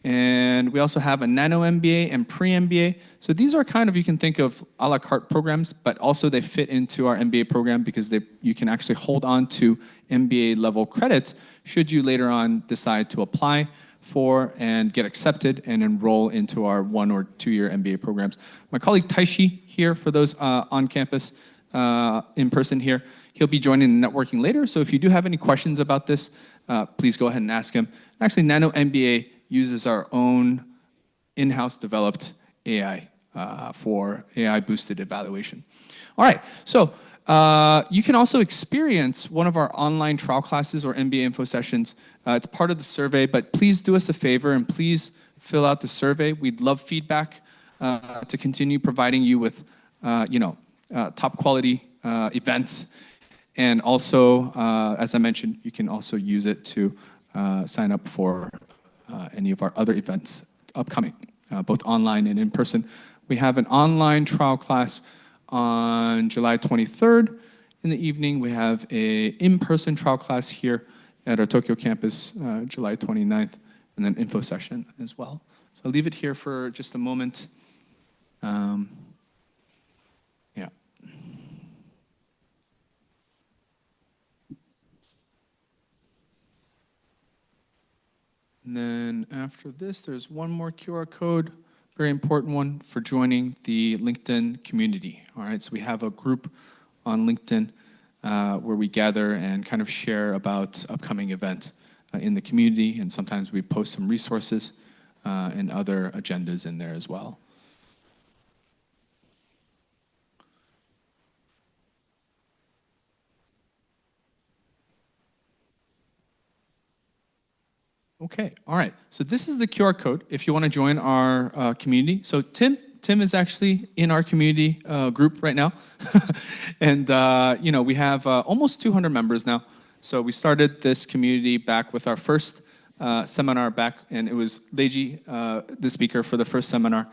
And we also have a nano MBA and pre-MBA. So these are kind of, you can think of a la carte programs, but also they fit into our MBA program because you can actually hold on to MBA level credits should you later on decide to apply for and get accepted and enroll into our 1 or 2 year MBA programs. My colleague Taishi here, for those on campus in person here, he'll be joining the networking later. So if you do have any questions about this, please go ahead and ask him. Actually, Nano MBA uses our own in-house developed AI for AI-boosted evaluation. All right, so you can also experience one of our online trial classes or MBA info sessions. It's part of the survey, but please do us a favor and please fill out the survey. We'd love feedback to continue providing you with top quality events. And also, as I mentioned, you can also use it to sign up for any of our other events upcoming, both online and in person. We have an online trial class on July 23rd in the evening. We have a in-person trial class here at our Tokyo campus, July 29th, and then info session as well. So I'll leave it here for just a moment. Yeah. And then after this, there's one more QR code, very important one for joining the LinkedIn community. All right, so we have a group on LinkedIn where we gather and kind of share about upcoming events in the community, and sometimes we post some resources and other agendas in there as well. Okay, all right. So this is the QR code if you want to join our community. So Tim is actually in our community group right now. And you know, we have almost 200 members now. So we started this community back with our first seminar back, and it was Reiji, the speaker for the first seminar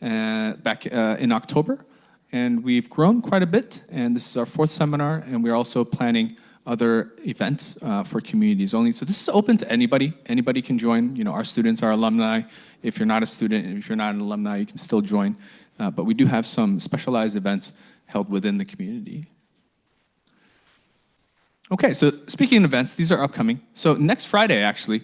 back in October. And we've grown quite a bit, and this is our 4th seminar, and we're also planning other events for communities only. So this is open to anybody. Anybody can join. You know, our students, our alumni. If you're not a student, and if you're not an alumni, you can still join. But we do have some specialized events held within the community. Okay, so speaking of events, these are upcoming. So next Friday, actually,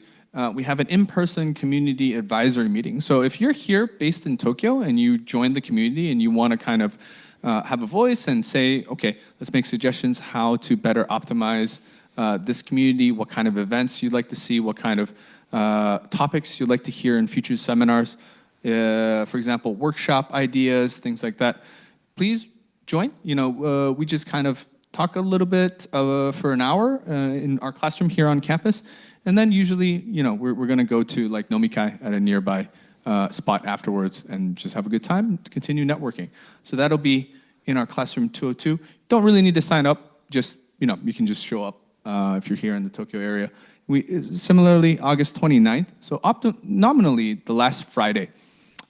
we have an in-person community advisory meeting. So if you're here based in Tokyo and you join the community and you want to kind of have a voice and say, okay, let's make suggestions how to better optimize this community, what kind of events you'd like to see, what kind of topics you'd like to hear in future seminars, for example, workshop ideas, things like that, please join. You know, we just kind of talk a little bit for an hour in our classroom here on campus. And then usually, you know, we're going to go to like Nomikai at a nearby spot afterwards and just have a good time and continue networking. So that'll be in our classroom 202. Don't really need to sign up. Just, you know, you can just show up if you're here in the Tokyo area. Similarly, August 29th. So nominally, the last Friday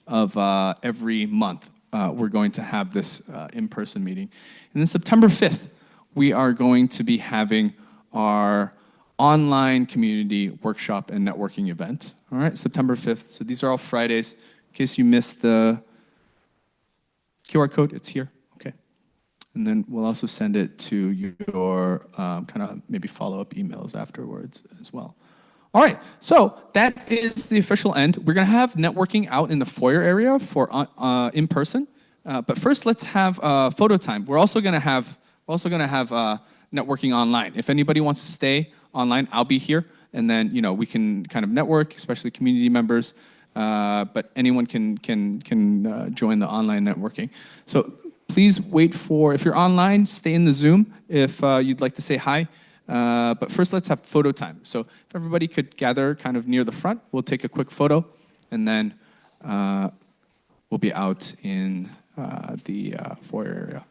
of every month, we're going to have this in-person meeting. And then September 5th, we are going to be having our online community workshop and networking event. All right, September 5th. So these are all Fridays. In case you missed the QR code, it's here. Okay. And then we'll also send it to your kind of maybe follow-up emails afterwards as well. All right, so that is the official end. We're going to have networking out in the foyer area for in person. But first, let's have photo time. We're also going to have networking online. If anybody wants to stay online, I'll be here, and then, you know, we can kind of network, especially community members. But anyone can join the online networking. So please wait for, if you're online, stay in the Zoom if you'd like to say hi. But first, let's have photo time. So if everybody could gather kind of near the front, we'll take a quick photo, and then we'll be out in the foyer area.